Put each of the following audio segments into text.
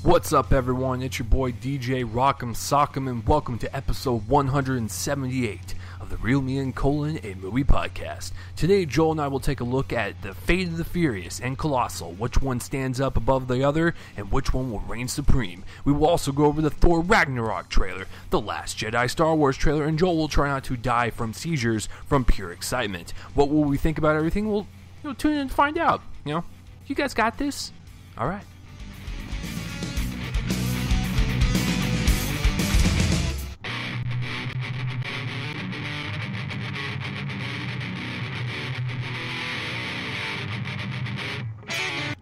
What's up, everyone? It's your boy DJ Rock'em Sock'em, and welcome to episode 178 of the Real Me and Colon, a movie podcast. Today, Joel and I will take a look at The Fate of the Furious and Colossal, which one stands up above the other, and which one will reign supreme. We will also go over the Thor Ragnarok trailer, the Last Jedi Star Wars trailer, and Joel will try not to die from seizures from pure excitement. What will we think about everything? We'll tune in and find out. You guys got this? All right.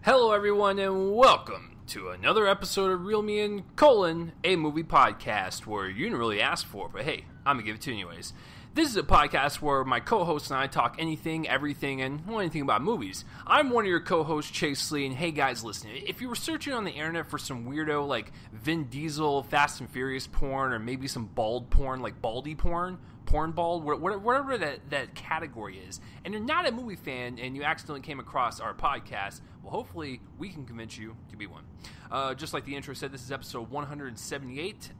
Hello, everyone, and welcome to another episode of Real Me and Colon, a movie podcast where you didn't really ask for it, but hey, I'm going to give it to you anyways. This is a podcast where my co-host and I talk anything, everything, and anything about movies. I'm one of your co-hosts, Chase Lee, and hey guys, listen, if you were searching on the internet for some weirdo like Vin Diesel, Fast and Furious porn, or maybe some bald porn, like baldy porn, porn bald, whatever that category is, and you're not a movie fan and you accidentally came across our podcast, well, hopefully we can convince you to be one. Just like the intro said, this is episode 178.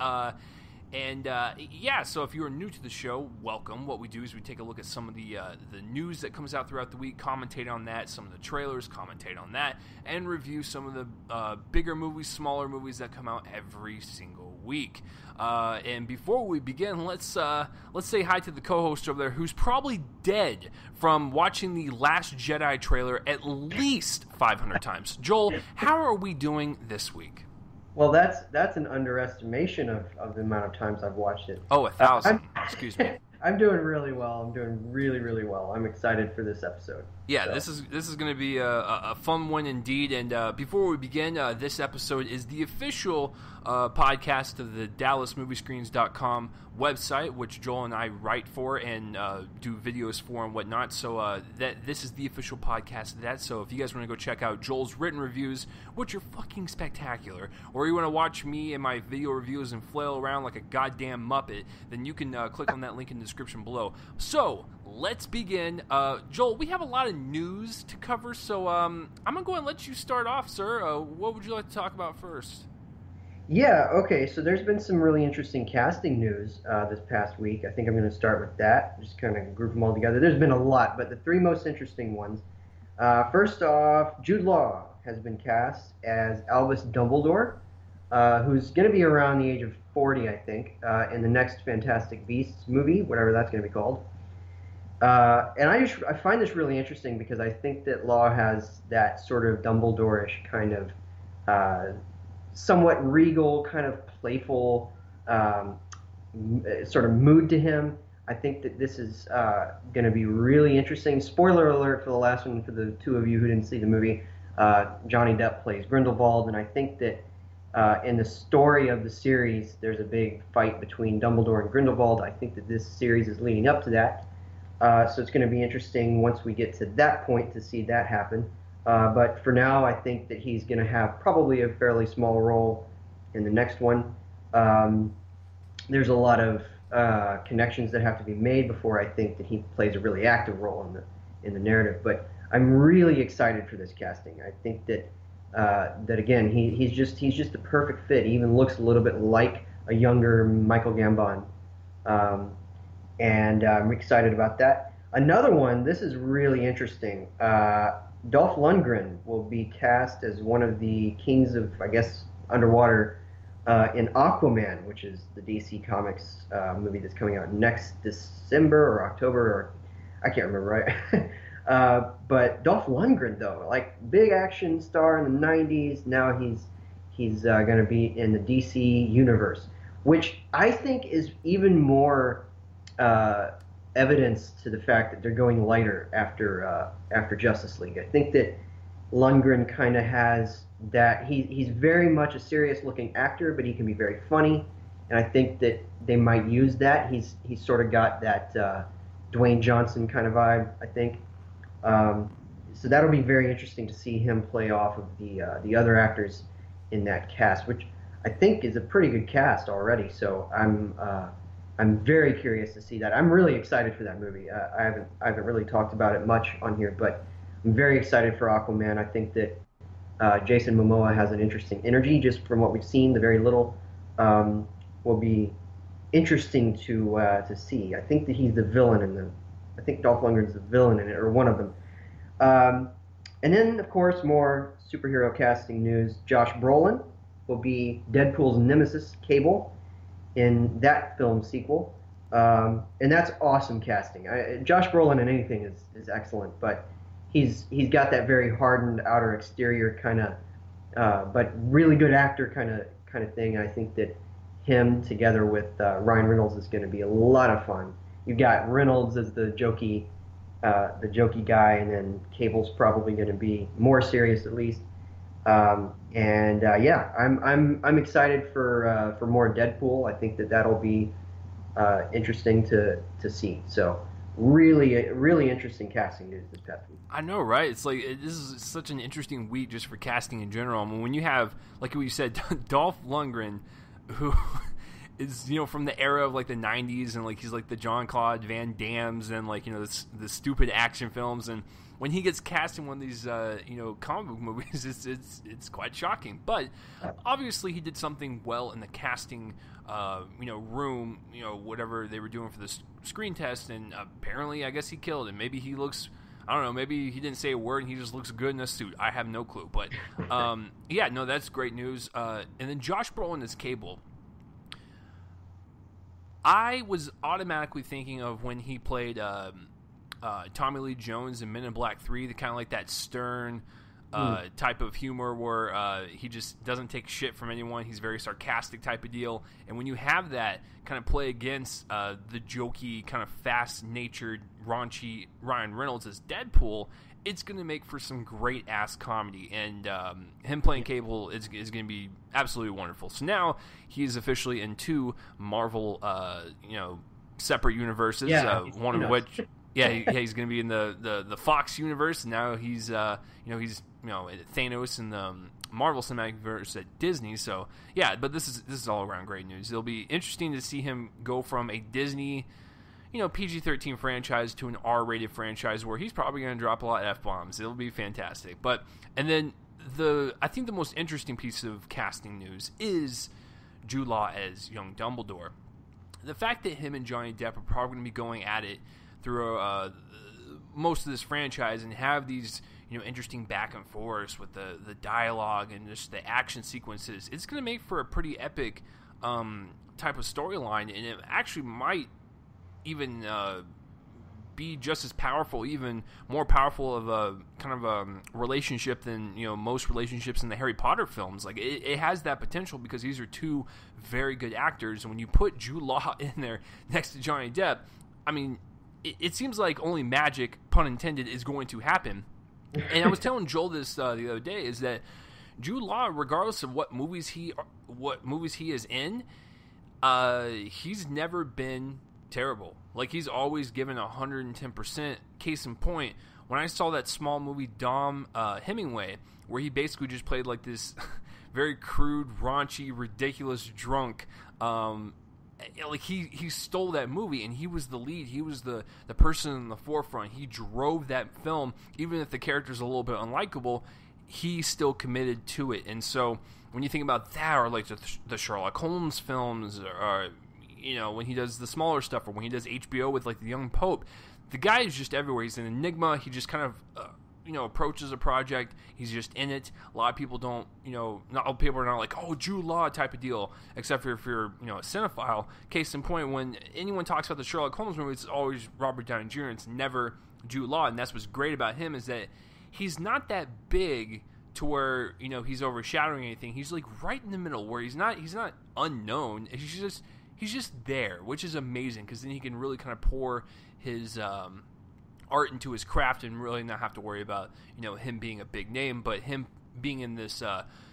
So if you're new to the show, welcome. What we do is we take a look at some of the news that comes out throughout the week, commentate on that, some of the trailers, commentate on that, and review some of the bigger movies, smaller movies that come out every single week. And before we begin, let's say hi to the co-host over there, who's probably dead from watching the Last Jedi trailer at least 500 times. Joel, how are we doing this week? Well, that's an underestimation of the amount of times I've watched it. Oh, 1,000. Excuse me. I'm doing really well. I'm doing really, really well. I'm excited for this episode. Yeah, so. This is going to be a fun one indeed. And before we begin, this episode is the official podcast of the DallasMoviescreens.com website, which Joel and I write for and do videos for and whatnot. So this is the official podcast of that. So if you guys want to go check out Joel's written reviews, which are fucking spectacular, or you want to watch me and my video reviews and flail around like a goddamn Muppet, then you can click on that link in the description below. So let's begin. Joel, we have a lot of news to cover, so I'm going to go ahead and let you start off, sir. What would you like to talk about first? Yeah, okay, so there's been some really interesting casting news this past week. I think I'm going to start with that, just kind of group them all together. There's been a lot, but the three most interesting ones. First off, Jude Law has been cast as Albus Dumbledore, who's going to be around the age of 40, I think, in the next Fantastic Beasts movie, whatever that's going to be called. And I find this really interesting because I think that Law has that sort of Dumbledore-ish kind of somewhat regal, kind of playful sort of mood to him. I think that this is going to be really interesting. Spoiler alert for the last one, for the two of you who didn't see the movie. Johnny Depp plays Grindelwald, and I think that in the story of the series, there's a big fight between Dumbledore and Grindelwald. I think that this series is leading up to that. So it's going to be interesting once we get to that point to see that happen. But for now, I think that he's going to have probably a fairly small role in the next one. There's a lot of connections that have to be made before I think that he plays a really active role in the narrative. But I'm really excited for this casting. I think that again, he's just the perfect fit. He even looks a little bit like a younger Michael Gambon. And I'm excited about that. Another one, this is really interesting. Dolph Lundgren will be cast as one of the kings of, I guess, underwater in Aquaman, which is the DC Comics movie that's coming out next December or October, or I can't remember, right? But Dolph Lundgren, though, like big action star in the 90s, now he's going to be in the DC universe, which I think is even more evidence to the fact that they're going lighter after Justice League. I think that Lundgren kind of has that. He's very much a serious-looking actor, but he can be very funny, and I think that they might use that. He's sort of got that Dwayne Johnson kind of vibe, I think. So that'll be very interesting to see him play off of the other actors in that cast, which I think is a pretty good cast already. So I'm very curious to see that. I'm really excited for that movie. I haven't really talked about it much on here, but I'm very excited for Aquaman. I think that Jason Momoa has an interesting energy, just from what we've seen. The very little will be interesting to see. I think that he's the villain in the. I think Dolph Lundgren's the villain in it, or one of them. Um, and then, of course, more superhero casting news. Josh Brolin will be Deadpool's nemesis, Cable, in that film sequel. And that's awesome casting. Josh Brolin in anything is excellent, but he's got that very hardened outer exterior kind of, but really good actor kind of thing. I think that him together with Ryan Reynolds is going to be a lot of fun. You've got Reynolds as the jokey guy, and then Cable's probably going to be more serious at least. Yeah, I'm excited for more Deadpool. I think that that'll be interesting to see. So really interesting casting news this past week. I know, right? It's like this is such an interesting week just for casting in general. I mean, when you have, like what you said, Dolph Lundgren, who is, you know, from the era of like the 90s, and like he's like the Jean-Claude Van Dammes and like, you know, the stupid action films, and when he gets cast in one of these you know, comic book movies, it's quite shocking. But obviously he did something well in the casting you know, room, you know, whatever they were doing for the screen test, and apparently I guess he killed it. Maybe he looks, I don't know, maybe he didn't say a word and he just looks good in a suit. I have no clue. But yeah, no, that's great news. And then Josh Brolin as Cable. I was automatically thinking of when he played Tommy Lee Jones in Men in Black 3, the kind of like that stern type of humor where he just doesn't take shit from anyone. He's very sarcastic type of deal. And when you have that kind of play against the jokey, kind of fast-natured, raunchy Ryan Reynolds as Deadpool, it's going to make for some great-ass comedy. And him playing Cable is going to be absolutely wonderful. So now he's officially in 2 Marvel, you know, separate universes, one of which... Yeah, he's going to be in the Fox universe. Now he's Thanos in the Marvel Cinematic Universe at Disney. So yeah, but this is all around great news. It'll be interesting to see him go from a Disney, you know, PG-13 franchise to an R-rated franchise where he's probably going to drop a lot of F-bombs. It'll be fantastic. And then I think the most interesting piece of casting news is Jude Law as young Dumbledore. The fact that him and Johnny Depp are probably going to be going at it through most of this franchise and have these, you know, interesting back and forth with the dialogue and just the action sequences, it's going to make for a pretty epic type of storyline, and it actually might even be just as powerful, even more powerful of a kind of a relationship than, you know, most relationships in the Harry Potter films. Like it has that potential because these are 2 very good actors, and when you put Jude Law in there next to Johnny Depp, I mean, it seems like only magic, pun intended, is going to happen. And I was telling Joel this the other day, is that Jude Law, regardless of what movies he is in, he's never been terrible. Like, he's always given 110%. Case in point, when I saw that small movie Dom Hemingway, where he basically just played like this very crude, raunchy, ridiculous drunk. Like he stole that movie, and he was the lead. He was the person in the forefront. He drove that film, even if the character's a little bit unlikable. He still committed to it. And so when you think about that, or like the Sherlock Holmes films, or you know, when he does the smaller stuff, or when he does HBO with like the Young Pope, the guy is just everywhere. He's an enigma. He just kind of you know, approaches a project. He's just in it. A lot of people don't, you know, not all people are not like, oh, Jude Law type of deal, except for if you're, you know, a cinephile. Case in point, when anyone talks about the Sherlock Holmes movie, it's always Robert Downey Jr. It's never Jude Law, and that's what's great about him, is that he's not that big to where, you know, he's overshadowing anything. He's like right in the middle, where he's not unknown. He's just there, which is amazing, because then he can really kind of pour his art into his craft and really not have to worry about, you know, him being a big name. But him being in this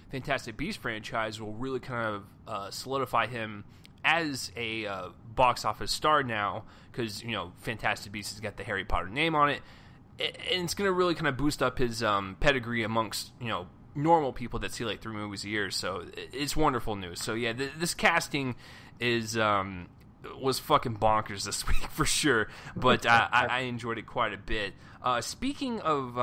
Fantastic Beasts franchise will really kind of solidify him as a box office star now, because, you know, Fantastic Beasts has got the Harry Potter name on it, and it's going to really kind of boost up his pedigree amongst, you know, normal people that see like 3 movies a year. So it's wonderful news. So yeah, this casting is was fucking bonkers this week for sure, but I enjoyed it quite a bit. Speaking of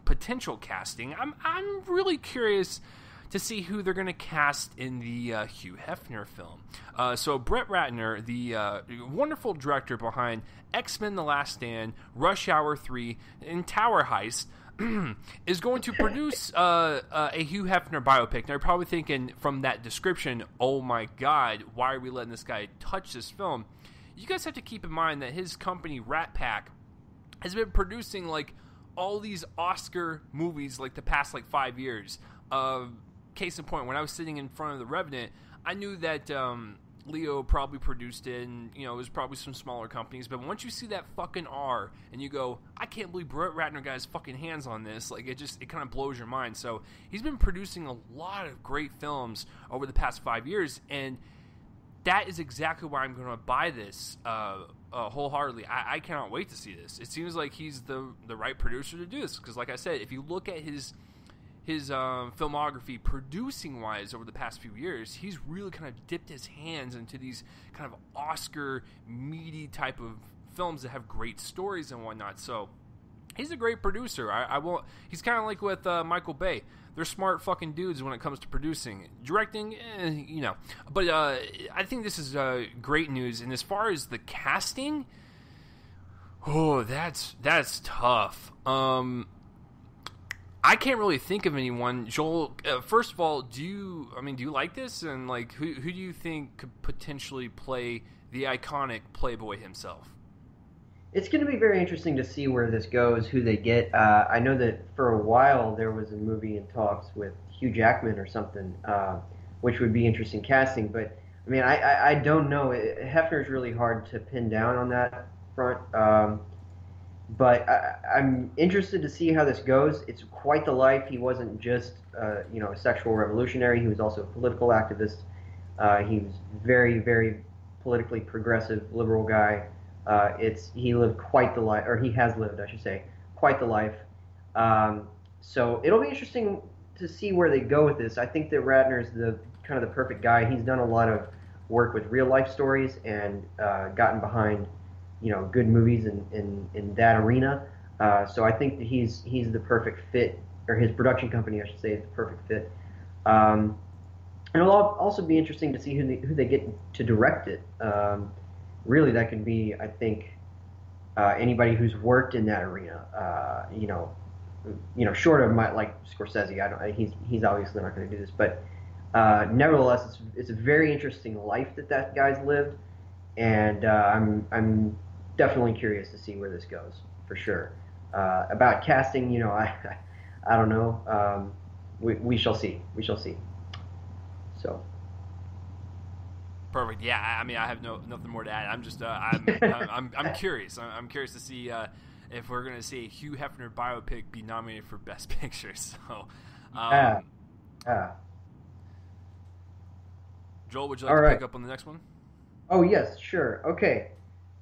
potential casting, I'm really curious to see who they're going to cast in the Hugh Hefner film. So Brett Ratner, the wonderful director behind X-Men: The Last Stand, Rush Hour 3, and Tower Heist, is going to produce a Hugh Hefner biopic. Now, you're probably thinking from that description, oh my god, why are we letting this guy touch this film? You guys have to keep in mind that his company, Rat Pack, has been producing like all these Oscar movies like the past like 5 years. Case in point, when I was sitting in front of The Revenant, I knew that Leo probably produced it, and it was probably some smaller companies. But once you see that fucking R, and you go, I can't believe Brett Ratner got his fucking hands on this. Like it kind of blows your mind. So he's been producing a lot of great films over the past 5 years, and that is exactly why I'm going to buy this wholeheartedly. I cannot wait to see this. It seems like he's the right producer to do this, because like I said, if you look at his filmography producing wise over the past few years, he's really kind of dipped his hands into these kind of Oscar meaty type of films that have great stories and whatnot. So he's a great producer. I won't. He's kind of like with Michael Bay. They're smart fucking dudes when it comes to producing. Directing, But I think this is great news. And as far as the casting, that's tough. I can't really think of anyone. Joel, first of all, do you like this? And like, who do you think could potentially play the iconic Playboy himself? It's going to be very interesting to see where this goes, who they get. I know that for a while there was a movie in talks with Hugh Jackman or something, which would be interesting casting. But I mean, I don't know. Hefner's really hard to pin down on that front. But I'm interested to see how this goes. It's quite the life. He wasn't just a sexual revolutionary. He was also a political activist. He was very, very politically progressive, liberal guy. He lived quite the life, or he has lived, I should say, quite the life. So it'll be interesting to see where they go with this. I think that Ratner's the kind of the perfect guy. He's done a lot of work with real life stories and gotten behind good movies in that arena. So I think that he's the perfect fit, or his production company, I should say, is the perfect fit. And it'll also be interesting to see who they get to direct it. Really, that could be, I think, anybody who's worked in that arena. Short of like Scorsese. He's obviously not going to do this, but nevertheless, it's a very interesting life that guy's lived, and I'm definitely curious to see where this goes, for sure. About casting, I don't know. We shall see. We shall see. So. Perfect. Yeah, I mean, I have nothing more to add. I'm just, I'm curious. I'm curious to see if we're going to see a Hugh Hefner biopic be nominated for Best Picture. So, Joel, would you like to pick up on the next one? Oh yes, sure. Okay.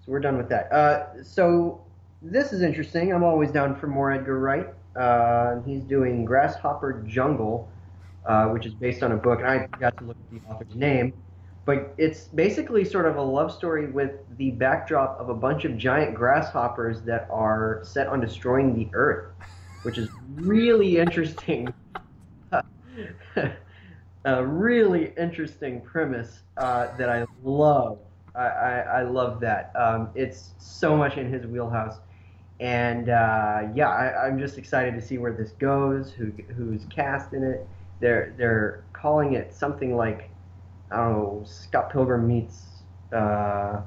So we're done with that. So this is interesting. I'm always down for more Edgar Wright. He's doing Grasshopper Jungle, which is based on a book, and I got to look at the author's name. But it's basically sort of a love story with the backdrop of a bunch of giant grasshoppers that are set on destroying the Earth, which is really interesting. A really interesting premise that I love. I love that. It's so much in his wheelhouse, and I'm just excited to see where this goes. Who's cast in it? They're calling it something like, I don't know, Scott Pilgrim meets not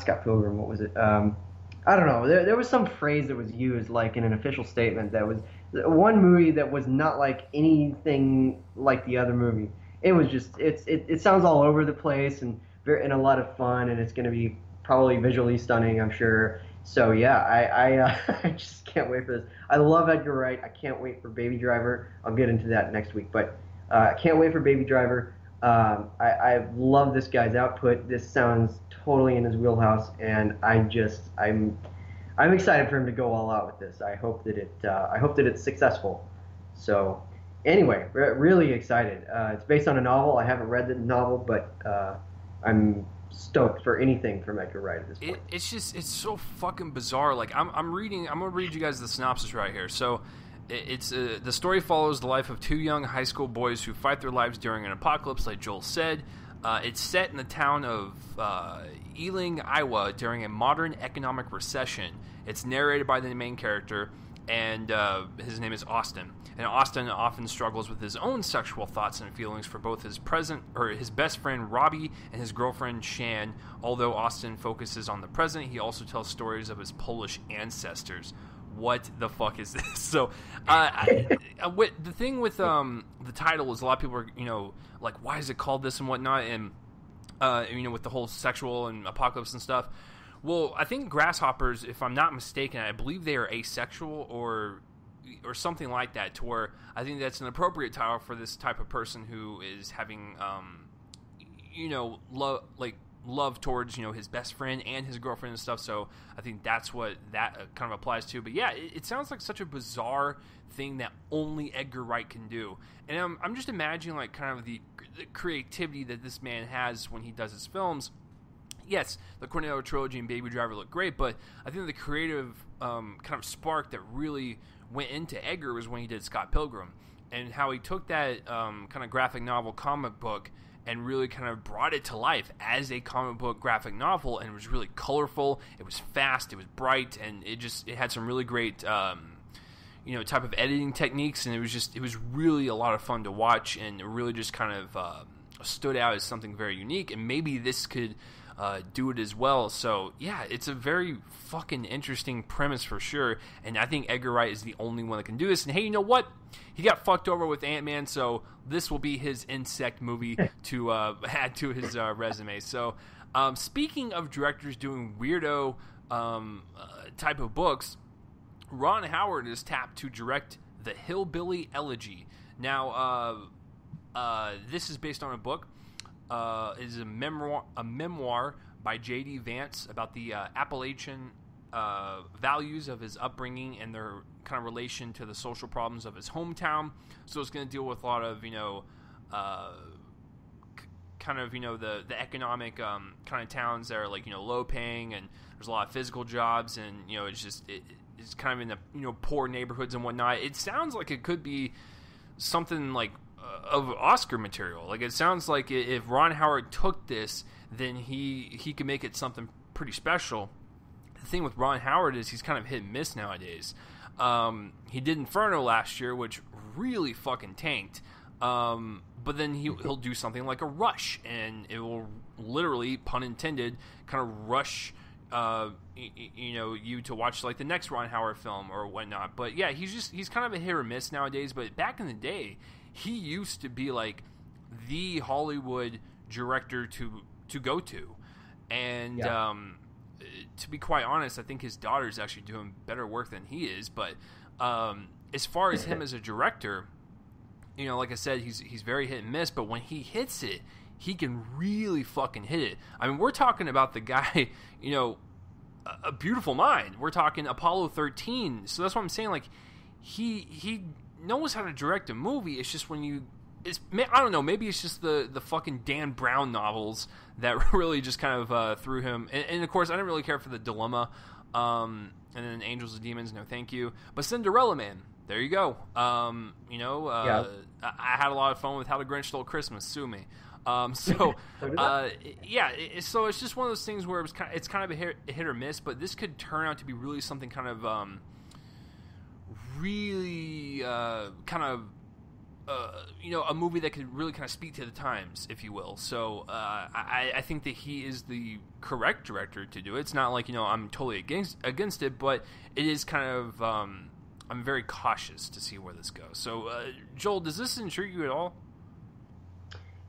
Scott Pilgrim. What was it? I don't know. There was some phrase that was used like in an official statement that was one movie that was not like anything like the other movie. It was just it sounds all over the place and a lot of fun, and it's going to be probably visually stunning, I'm sure. So yeah, I just can't wait for this. I love Edgar Wright. I can't wait for Baby Driver. I'll get into that next week, but I can't wait for Baby Driver. I love this guy's output. This sounds totally in his wheelhouse, and I'm excited for him to go all out with this. I hope that it's successful. So anyway, really excited. It's based on a novel. I haven't read the novel, but I'm stoked for anything from Edgar Wright at this point. It's so fucking bizarre. Like I'm gonna read you guys the synopsis right here. So it's the story follows the life of two young high school boys who fight their lives during an apocalypse, like Joel said. It's set in the town of Ealing, Iowa, during a modern economic recession. It's narrated by the main character, and his name is Austin. And Austin often struggles with his own sexual thoughts and feelings for both his best friend Robbie and his girlfriend Shan. Although Austin focuses on the present, he also tells stories of his Polish ancestors. What the fuck is this? So, the thing with the title is a lot of people are, like, why is it called this and whatnot, and with the whole sexual and apocalypse and stuff. Well, I think grasshoppers, if I'm not mistaken, I believe they are asexual or something like that, to where I think that's an appropriate title for this type of person who is having, love towards, his best friend and his girlfriend and stuff. So I think that's what that kind of applies to. But yeah, it sounds like such a bizarre thing that only Edgar Wright can do. And I'm just imagining, like, kind of the creativity that this man has when he does his films. Yes, the Cornetto trilogy and Baby Driver look great, but I think the creative kind of spark that really went into Edgar was when he did Scott Pilgrim, and how he took that kind of graphic novel comic book and really kind of brought it to life as a comic book graphic novel, and it was really colorful, it was fast, it was bright, and it had some really great type of editing techniques, and it was really a lot of fun to watch, and it really just kind of stood out as something very unique, and maybe this could do it as well. So yeah, it's a very fucking interesting premise for sure, and I think Edgar Wright is the only one that can do this. And hey, you know what? He got fucked over with Ant-Man, so this will be his insect movie to add to his resume. So speaking of directors doing weirdo type of books, Ron Howard is tapped to direct The Hillbilly Elegy. Now this is based on a book. It is a memoir by J.D. Vance about the Appalachian values of his upbringing and their kind of relation to the social problems of his hometown. So it's going to deal with a lot of, the economic kind of towns that are, like, low paying, and there's a lot of physical jobs, and, it's kind of in the, poor neighborhoods and whatnot. It sounds like it could be something like of Oscar material. Like, it sounds like if Ron Howard took this, then he could make it something pretty special. The thing with Ron Howard is he's kind of hit and miss nowadays. He did Inferno last year, which really fucking tanked. But then he'll do something like a Rush, and it will literally, pun intended, kind of rush you to watch, like, the next Ron Howard film or whatnot. But yeah, he's kind of a hit or miss nowadays. But back in the day, he used to be like the Hollywood director to go to, and yeah. To be quite honest, I think his daughter's actually doing better work than he is. But as far as him as a director, like I said, he's very hit and miss. But when he hits it, he can really fucking hit it. I mean, we're talking about the guy, a Beautiful Mind. We're talking Apollo 13. So that's what I'm saying. Like, he knows how to direct a movie. It's just I don't know, maybe it's just the fucking Dan Brown novels that really just kind of threw him. And of course, I didn't really care for The Dilemma, and then Angels and Demons, no thank you. But Cinderella Man, there you go. Yeah. I had a lot of fun with How the Grinch Stole Christmas. Sue me. So it's just one of those things where it's kind of a hit or miss, but this could turn out to be really something kind of a movie that could really kind of speak to the times, if you will. So I think that he is the correct director to do it. It's not like, I'm totally against it, but it is kind of I'm very cautious to see where this goes. So Joel, does this intrigue you at all?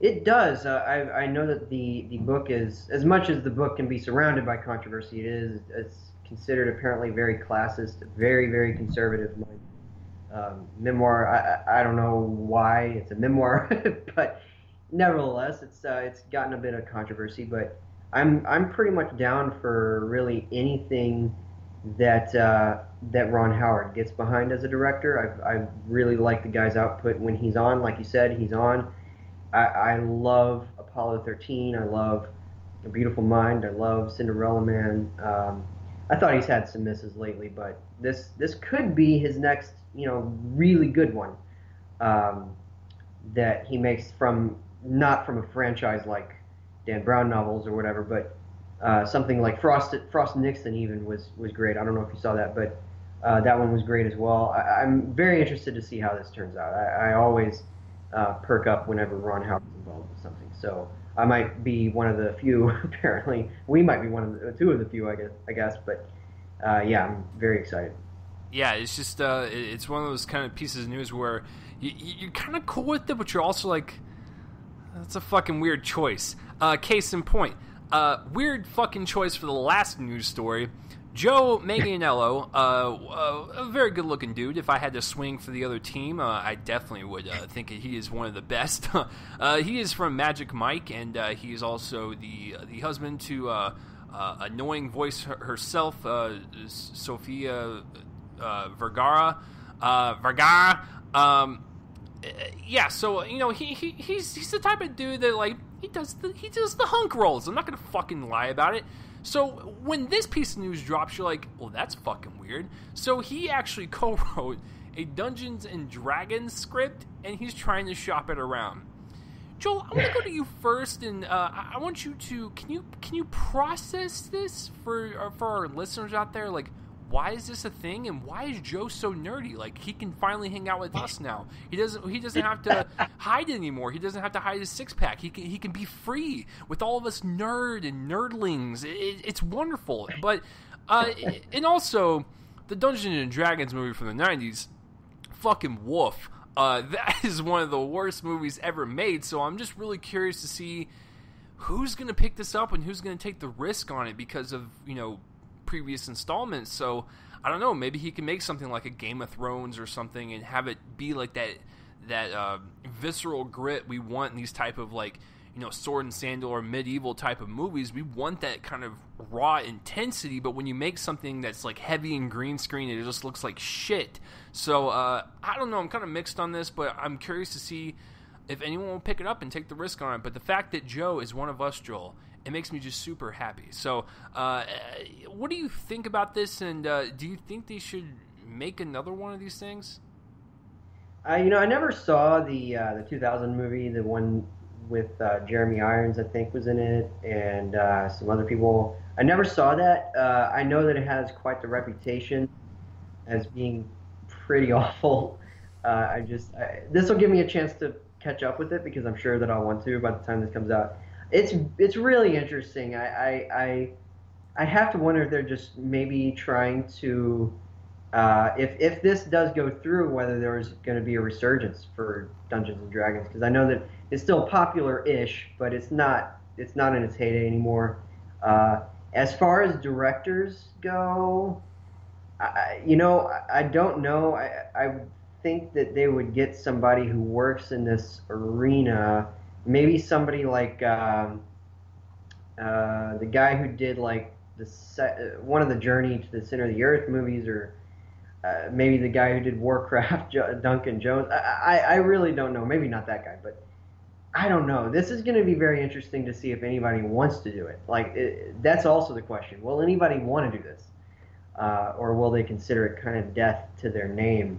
It does. I know that the book is, as much as the book can be surrounded by controversy, it's considered apparently very classist, very, very conservative memoir. I don't know why it's a memoir, but nevertheless, it's gotten a bit of controversy. But I'm pretty much down for really anything that Ron Howard gets behind as a director. I really like the guy's output when he's on. Like you said, he's on. I love Apollo 13. I love A Beautiful Mind. I love Cinderella Man. I thought he's had some misses lately, but this could be his next, really good one um, that he makes from not from a franchise like Dan Brown novels or whatever, but something like Frost Nixon even was great. I don't know if you saw that, but that one was great as well. I'm very interested to see how this turns out. I always perk up whenever Ron Howard's involved with something. So I might be one of the few. Apparently, we might be two of the few. I guess. But yeah, I'm very excited. Yeah, it's just it's one of those kind of pieces of news where you're kind of cool with it, but you're also like, that's a fucking weird choice. Case in point, weird fucking choice for the last news story. Joe Manganiello, a very good-looking dude. If I had to swing for the other team, I definitely would think he is one of the best. He is from Magic Mike, and he is also the husband to annoying voice herself, Sofia Vergara. Yeah, so he's the type of dude that like he does the hunk rolls. I'm not gonna fucking lie about it. So when this piece of news drops, you're like, well, that's fucking weird. So he actually co-wrote a Dungeons and Dragons script, and he's trying to shop it around. Joel, I want to go to you first, and I want you to can you process this for our listeners out there? Like, why is this a thing, and why is Joe so nerdy? Like, he can finally hang out with us now. He doesn't have to hide anymore. He doesn't have to hide his six pack. He can be free with all of us nerdlings. It's wonderful. But and also the Dungeons and Dragons movie from the 90s, fucking woof. That is one of the worst movies ever made. So I'm just really curious to see who's going to pick this up and who's going to take the risk on it because of previous installments. So I don't know, maybe he can make something like a Game of Thrones or something and have it be like that visceral grit we want in these type of like sword and sandal or medieval type of movies. We want that kind of raw intensity, but when you make something that's like heavy and green screen, it just looks like shit. So I don't know, I'm kind of mixed on this, but I'm curious to see if anyone will pick it up and take the risk on it. But the fact that Joe is one of us, Joel, it makes me just super happy. So, what do you think about this? And do you think they should make another one of these things? I never saw the 2000 movie, the one with Jeremy Irons, I think, was in it, and some other people. I never saw that. I know that it has quite the reputation as being pretty awful. This will give me a chance to catch up with it because I'm sure that I'll want to by the time this comes out. It's really interesting. I have to wonder if they're just maybe trying to if this does go through, whether there's going to be a resurgence for Dungeons and Dragons, because I know that it's still popular-ish, but it's not in its heyday anymore. As far as directors go, I don't know. I think that they would get somebody who works in this arena. Maybe somebody like the guy who did like one of the Journey to the Center of the Earth movies, or maybe the guy who did Warcraft, Duncan Jones. I really don't know. Maybe not that guy, but I don't know. This is going to be very interesting to see if anybody wants to do it. Like that's also the question. Will anybody want to do this, or will they consider it kind of death to their name?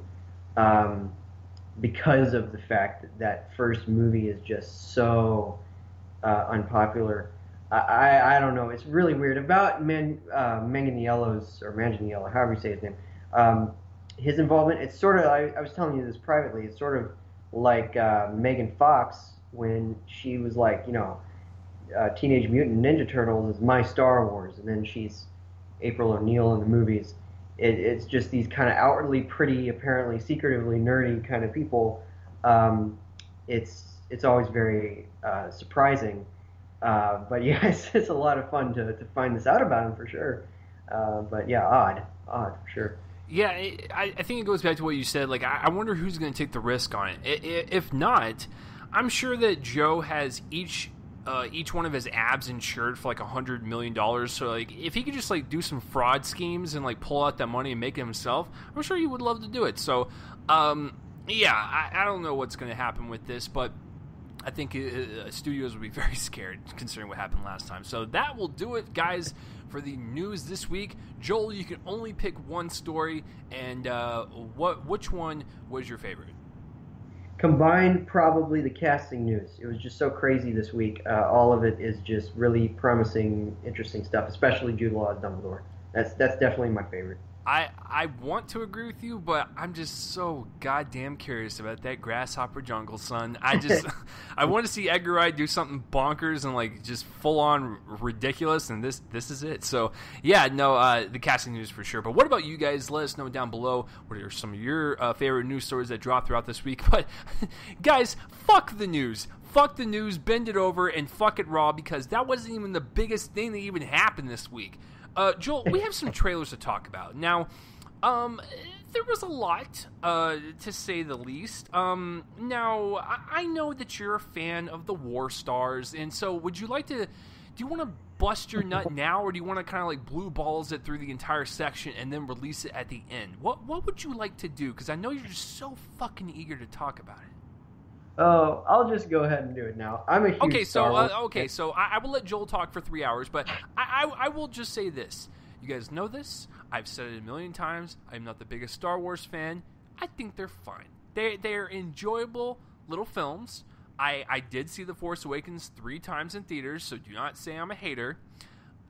Because of the fact that that first movie is just so unpopular. I don't know. It's really weird. About Manganiello's, or Manganiello, however you say his name, his involvement, it's sort of, I was telling you this privately, it's sort of like Megan Fox when she was like, Teenage Mutant Ninja Turtles is my Star Wars, and then she's April O'Neil in the movies. It's just these kind of outwardly pretty, apparently secretively nerdy kind of people. It's always very surprising. But yeah, it's a lot of fun to find this out about him for sure. But yeah, odd for sure. Yeah, I think it goes back to what you said. Like, I wonder who's going to take the risk on it. If not, I'm sure that Joe has each one of his abs insured for like $100 million. So like, if he could just like do some fraud schemes and like pull out that money and make it himself, I'm sure he would love to do it. So, yeah, I don't know what's going to happen with this, but I think studios would be very scared considering what happened last time. So that will do it, guys, for the news this week. Joel, you can only pick one story, and which one was your favorite? Combined, probably the casting news. It was just so crazy this week. All of it is just really promising, interesting stuff, especially Jude Law as Dumbledore. That's definitely my favorite. I want to agree with you, but I'm just so goddamn curious about that grasshopper jungle, son. I want to see Edgar Wright do something bonkers and like just full on ridiculous, and this is it. So yeah, no, the casting news for sure. But what about you guys? Let us know down below. What are some of your favorite news stories that dropped throughout this week? But guys, fuck the news. Fuck the news, bend it over, and fuck it raw, because that wasn't even the biggest thing that even happened this week. Joel, we have some trailers to talk about. Now, there was a lot, to say the least. Now, I know that you're a fan of the War Stars, and so do you want to bust your nut now, or do you want to kind of like blue balls it through the entire section and then release it at the end? What would you like to do? Because I know you're just so fucking eager to talk about it. Oh, I'll just go ahead and do it now. I'm a huge Star Wars so I will let Joel talk for 3 hours, but I will just say this. You guys know this. I've said it a million times. I'm not the biggest Star Wars fan. I think they're fine. They're enjoyable little films. I did see The Force Awakens 3 times in theaters, so do not say I'm a hater.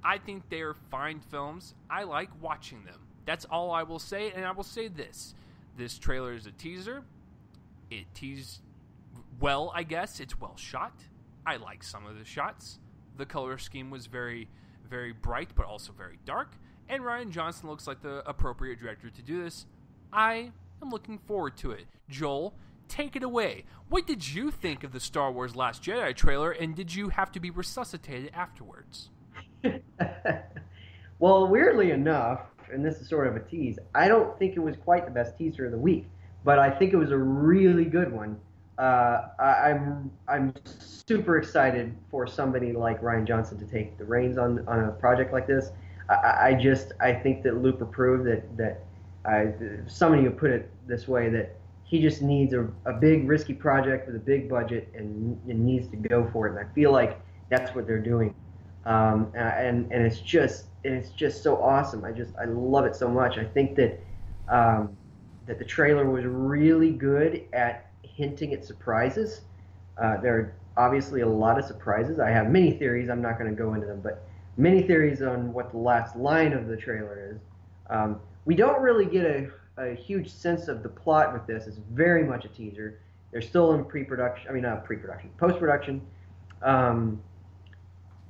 I think they are fine films. I like watching them. That's all I will say, and I will say this. This trailer is a teaser. It teased well, I guess. It's well shot. I like some of the shots. The color scheme was very, very bright, but also very dark. And Rian Johnson looks like the appropriate director to do this. I am looking forward to it. Joel, take it away. What did you think of the Star Wars Last Jedi trailer, and did you have to be resuscitated afterwards? Well, weirdly enough, and this is sort of a tease, I don't think it was quite the best teaser of the week, but I think it was a really good one. I'm super excited for somebody like Rian Johnson to take the reins on a project like this. I think that Looper proved that somebody would put it this way, that he just needs a big risky project with a big budget and needs to go for it. And I feel like that's what they're doing. And it's just so awesome. I love it so much. I think that that the trailer was really good at hinting at surprises. There are obviously a lot of surprises. I have many theories. I'm not going to go into them, but many theories on what the last line of the trailer is. We don't really get a huge sense of the plot with this. It's very much a teaser. They're still in post-production.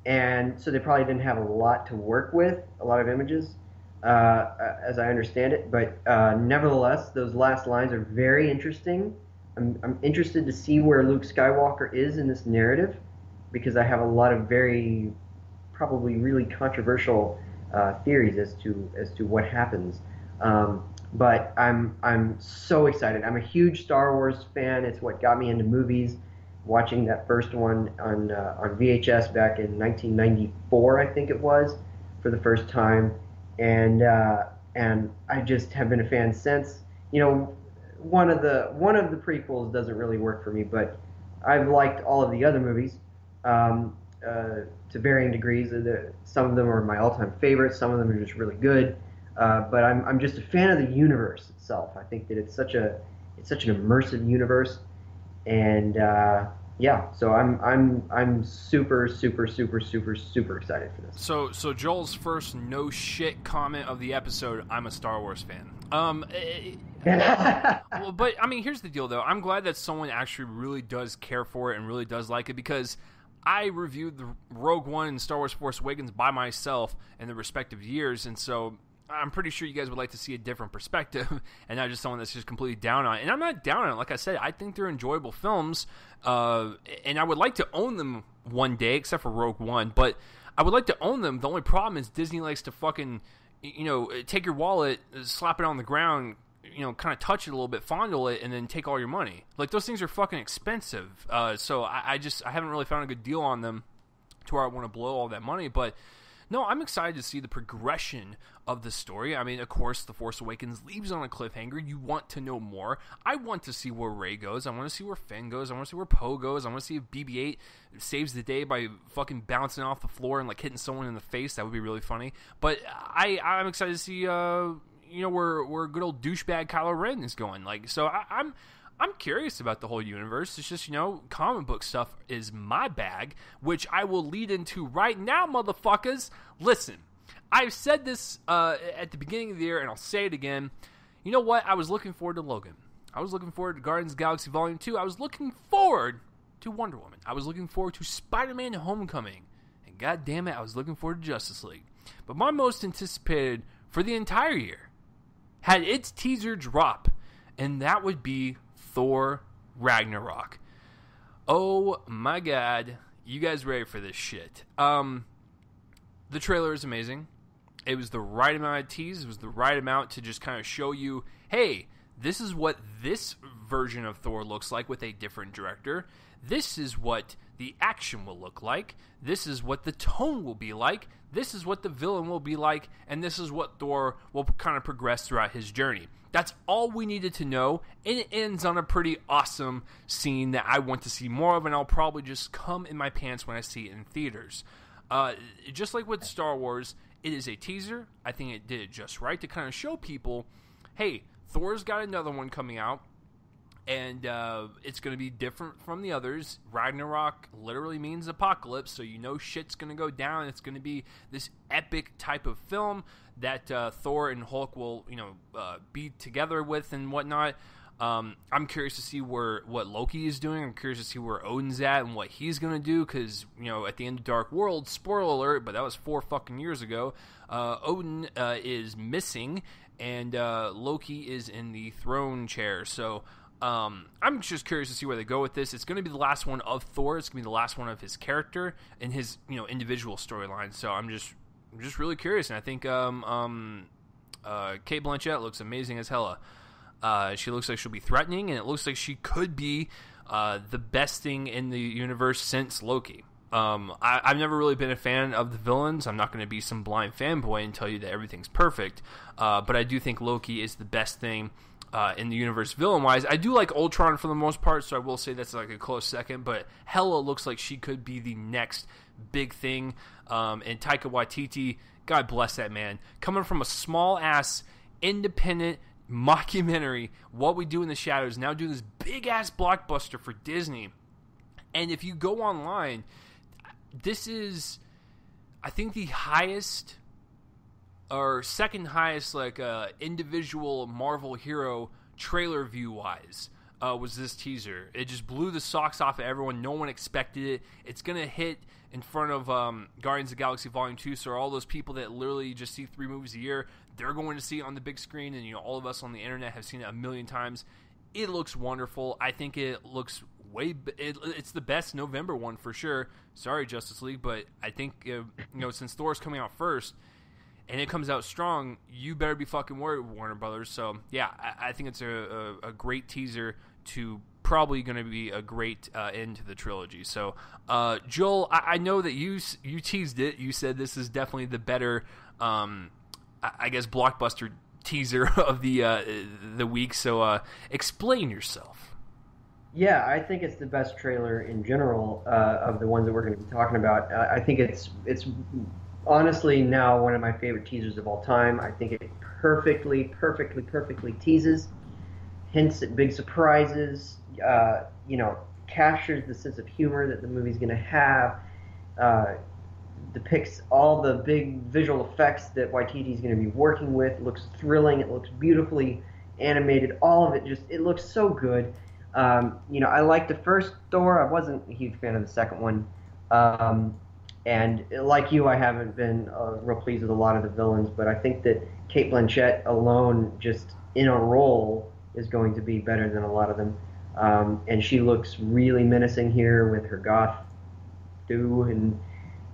And so they probably didn't have a lot to work with, a lot of images, as I understand it. But nevertheless, those last lines are very interesting. I'm interested to see where Luke Skywalker is in this narrative, because I have a lot of very, probably really controversial theories as to what happens. But I'm so excited. I'm a huge Star Wars fan. It's what got me into movies. Watching that first one on VHS back in 1994, I think it was, for the first time, and I just have been a fan since. You know, one of the prequels doesn't really work for me, but I've liked all of the other movies to varying degrees. Some of them are my all-time favorites. Some of them are just really good. But I'm just a fan of the universe itself. I think that it's such an immersive universe. And yeah, so I'm super excited for this. So Joel's first no shit comment of the episode. I'm a Star Wars fan. Well, but I mean, here's the deal though. I'm glad that someone actually really does care for it and really does like it, because I reviewed the Rogue One and Star Wars Force Awakens by myself in the respective years, and so I'm pretty sure you guys would like to see a different perspective and not just someone that's just completely down on it. And I'm not down on it. Like I said, I think they're enjoyable films, and I would like to own them one day, except for Rogue One. But I would like to own them. The only problem is Disney likes to fucking, take your wallet, slap it on the ground, kind of touch it a little bit, fondle it, and then take all your money. Like, those things are fucking expensive. So I haven't really found a good deal on them to where I want to blow all that money. But No, I'm excited to see the progression of the story. I mean, of course, The Force Awakens leaves on a cliffhanger. You want to know more. I want to see where Rey goes. I want to see where Finn goes. I want to see where Poe goes. I want to see if BB-8 saves the day by fucking bouncing off the floor and like hitting someone in the face. That would be really funny. But I'm excited to see where good old douchebag Kylo Ren is going. Like, so I'm curious about the whole universe. It's just, comic book stuff is my bag, which I will lead into right now, motherfuckers. Listen, I've said this at the beginning of the year, and I'll say it again. You know what? I was looking forward to Logan. I was looking forward to Guardians of the Galaxy Volume 2. I was looking forward to Wonder Woman. I was looking forward to Spider-Man Homecoming. And god damn it, I was looking forward to Justice League. But my most anticipated for the entire year had its teaser drop, and that would be Thor Ragnarok. Oh my god, you guys ready for this shit? The trailer is amazing. It was the right amount of tease. It was the right amount to just kind of show you, hey, this is what this version of Thor looks like with a different director. This is what the action will look like. This is what the tone will be like. This is what the villain will be like. And this is what Thor will kind of progress throughout his journey. That's all we needed to know, and it ends on a pretty awesome scene that I want to see more of, and I'll probably just come in my pants when I see it in theaters. Just like with Star Wars, it is a teaser. I think it did it just right to kind of show people, hey, Thor's got another one coming out, and it's going to be different from the others. Ragnarok literally means apocalypse, so shit's going to go down. It's going to be this epic type of film that Thor and Hulk will, be together with and whatnot. I'm curious to see what Loki is doing. I'm curious to see where Odin's at and what he's going to do, because, at the end of Dark World, spoiler alert, but that was 4 fucking years ago, Odin is missing, and Loki is in the throne chair, so I'm just curious to see where they go with this. It's going to be the last one of Thor. It's going to be the last one of his character and his, individual storyline. So I'm just really curious. And I think Cate Blanchett looks amazing as hella. She looks like she'll be threatening, and it looks like she could be the best thing in the universe since Loki. I've never really been a fan of the villains. I'm not going to be some blind fanboy and tell you that everything's perfect. But I do think Loki is the best thing in the universe villain-wise. I do like Ultron for the most part, so I will say that's like a close second, but Hela looks like she could be the next big thing. And Taika Waititi, God bless that man. Coming from a small-ass, independent mockumentary, What We Do in the Shadows, now doing this big-ass blockbuster for Disney. And if you go online, this is, I think, the highest or second highest individual Marvel hero trailer view wise was this teaser. It just blew the socks off of everyone. No one expected it. It's gonna hit in front of Guardians of the Galaxy Volume 2, so all those people that literally just see 3 movies a year, they're going to see it on the big screen, and all of us on the internet have seen it a million times. It looks wonderful. I think it looks it's the best November one for sure. Sorry, Justice League, but I think since Thor's coming out first and it comes out strong, you better be fucking worried, Warner Brothers. So yeah, I think it's a great teaser to probably going to be a great end to the trilogy. So Joel, I know that you teased it. You said this is definitely the better, I guess, blockbuster teaser of the week. So explain yourself. Yeah, I think it's the best trailer in general of the ones that we're going to be talking about. I think it's honestly now one of my favorite teasers of all time. I think it perfectly teases, hints at big surprises, captures the sense of humor that the movie's going to have, depicts all the big visual effects that Waititi's going to be working with. It looks thrilling. It looks beautifully animated. All of it it looks so good. I liked the first Thor. I wasn't a huge fan of the second one. And like you, I haven't been real pleased with a lot of the villains, but I think that Cate Blanchett alone, just in a role, is going to be better than a lot of them. And she looks really menacing here with her goth do and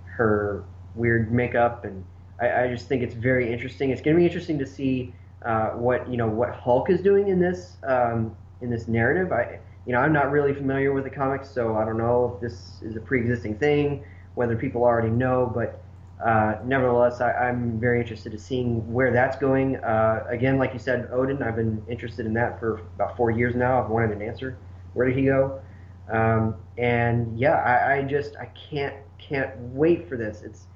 her weird makeup, and I just think it's very interesting. It's going to be interesting to see what Hulk is doing in this narrative. I'm not really familiar with the comics, so I don't know if this is a pre-existing thing, whether people already know, but Nevertheless, I'm very interested in seeing where that's going. Again, like you said, Odin, I've been interested in that for about 4 years now. I've wanted an answer. Where did he go? And yeah, I can't wait for this. It's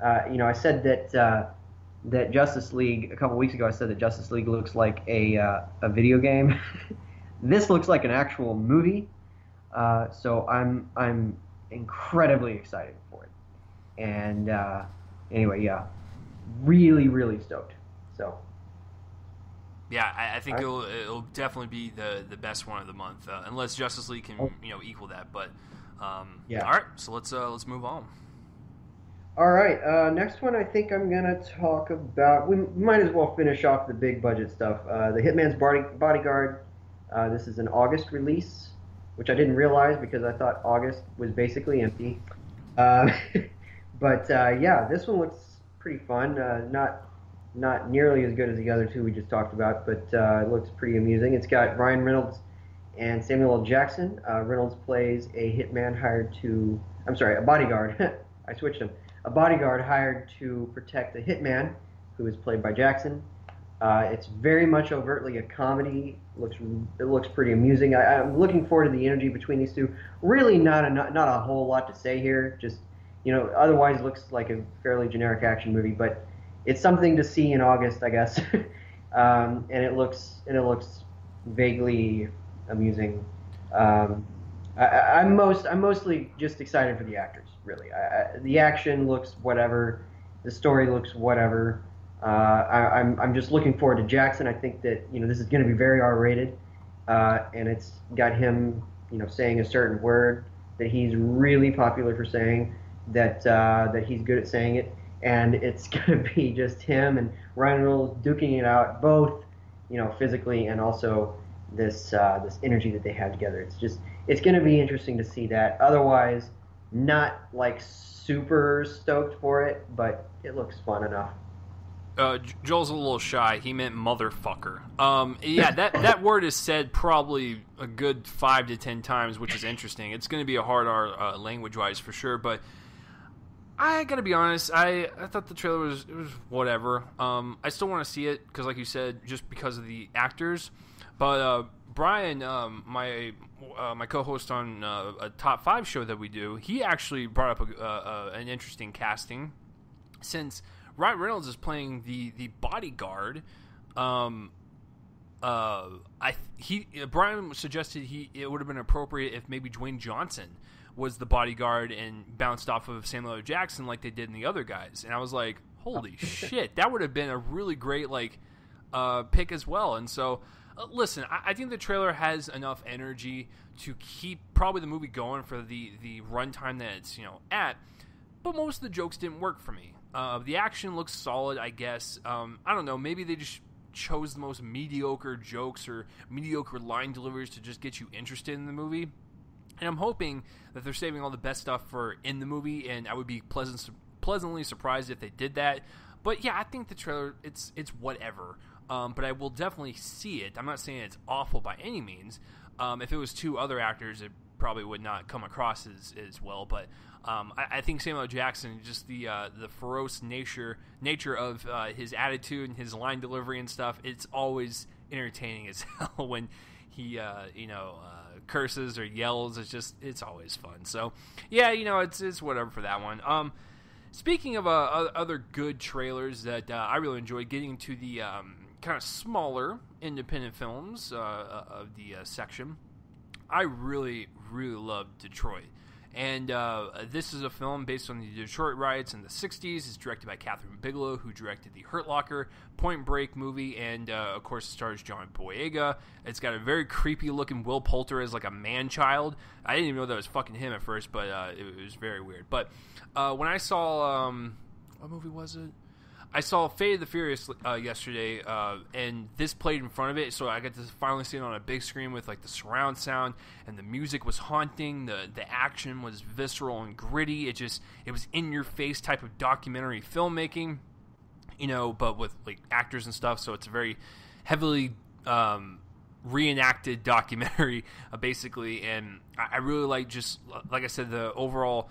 I said that Justice League a couple weeks ago. I said that Justice League looks like a video game. This looks like an actual movie. So I'm incredibly excited for it. And anyway, yeah, really, really stoked. So Yeah, I think it'll definitely be the best one of the month, unless Justice League can equal that. But yeah. All right, so let's move on. All right, next one I think I'm gonna talk about. We might as well finish off the big budget stuff. The Hitman's Bodyguard. This is an August release, which I didn't realize because I thought August was basically empty. Uh, but yeah, this one looks pretty fun. Not nearly as good as the other two we just talked about, but it looks pretty amusing. It's got Ryan Reynolds and Samuel L. Jackson. Reynolds plays a hitman hired to. I'm sorry, a bodyguard. I switched them. A bodyguard hired to protect a hitman, who is played by Jackson. It's very much overtly a comedy. It looks pretty amusing. I'm looking forward to the energy between these two. Really, not a whole lot to say here. Just otherwise it looks like a fairly generic action movie, but it's something to see in August, I guess. And it looks vaguely amusing. I'm mostly just excited for the actors. Really, the action looks whatever. The story looks whatever. I'm just looking forward to Jackson. I think that this is going to be very R-rated, and it's got him saying a certain word that he's really popular for saying, that he's good at saying it, and it's going to be just him and Ryan Reynolds duking it out, both physically and also this energy that they have together. It's going to be interesting to see that. Otherwise, not like super stoked for it, but it looks fun enough. Joel's a little shy. He meant motherfucker. Yeah, that word is said probably a good 5 to 10 times, which is interesting. It's going to be a hard R language-wise for sure, but I gotta be honest. I thought the trailer was whatever. I still want to see it because, like you said, just because of the actors. But Brian, my co-host on a top 5 show that we do, he actually brought up an interesting casting since Ryan Reynolds is playing the bodyguard. Brian suggested it would have been appropriate if maybe Dwayne Johnson was the bodyguard and bounced off of Samuel L. Jackson like they did in the other guys. And I was like, holy shit, that would have been a really great pick as well. And so, listen, I think the trailer has enough energy to keep probably the movie going for the runtime that it's at. But most of the jokes didn't work for me. The action looks solid, I guess. I don't know. Maybe they just chose the most mediocre jokes or mediocre line deliveries to just get you interested in the movie. And I'm hoping that they're saving all the best stuff for in the movie, and I would be pleasantly surprised if they did that. But yeah, I think the trailer, it's whatever. But I will definitely see it. I'm not saying it's awful by any means. If it was 2 other actors, it probably would not come across as well. But I think Samuel L. Jackson, just the ferocious nature of his attitude and his line delivery and stuff, it's always entertaining as hell when he curses or yells. It's always fun. So yeah, it's whatever for that one. Speaking of other good trailers that I really enjoyed, getting to the kind of smaller independent films of the section, I really, really love Detroit. And this is a film based on the Detroit riots in the 60s. It's directed by Catherine Bigelow, who directed the Hurt Locker, Point Break movie, and of course it stars John Boyega. It's got a very creepy-looking Will Poulter as like a man-child. I didn't even know that was fucking him at first, but it was very weird. But when I saw... what movie was it? I saw Fate of the Furious yesterday, and this played in front of it, so I got to finally see it on a big screen with like the surround sound, and the music was haunting, the action was visceral and gritty. It was in your face type of documentary filmmaking, but with like actors and stuff. So it's a very heavily reenacted documentary, basically, and I really like, just like I said, the overall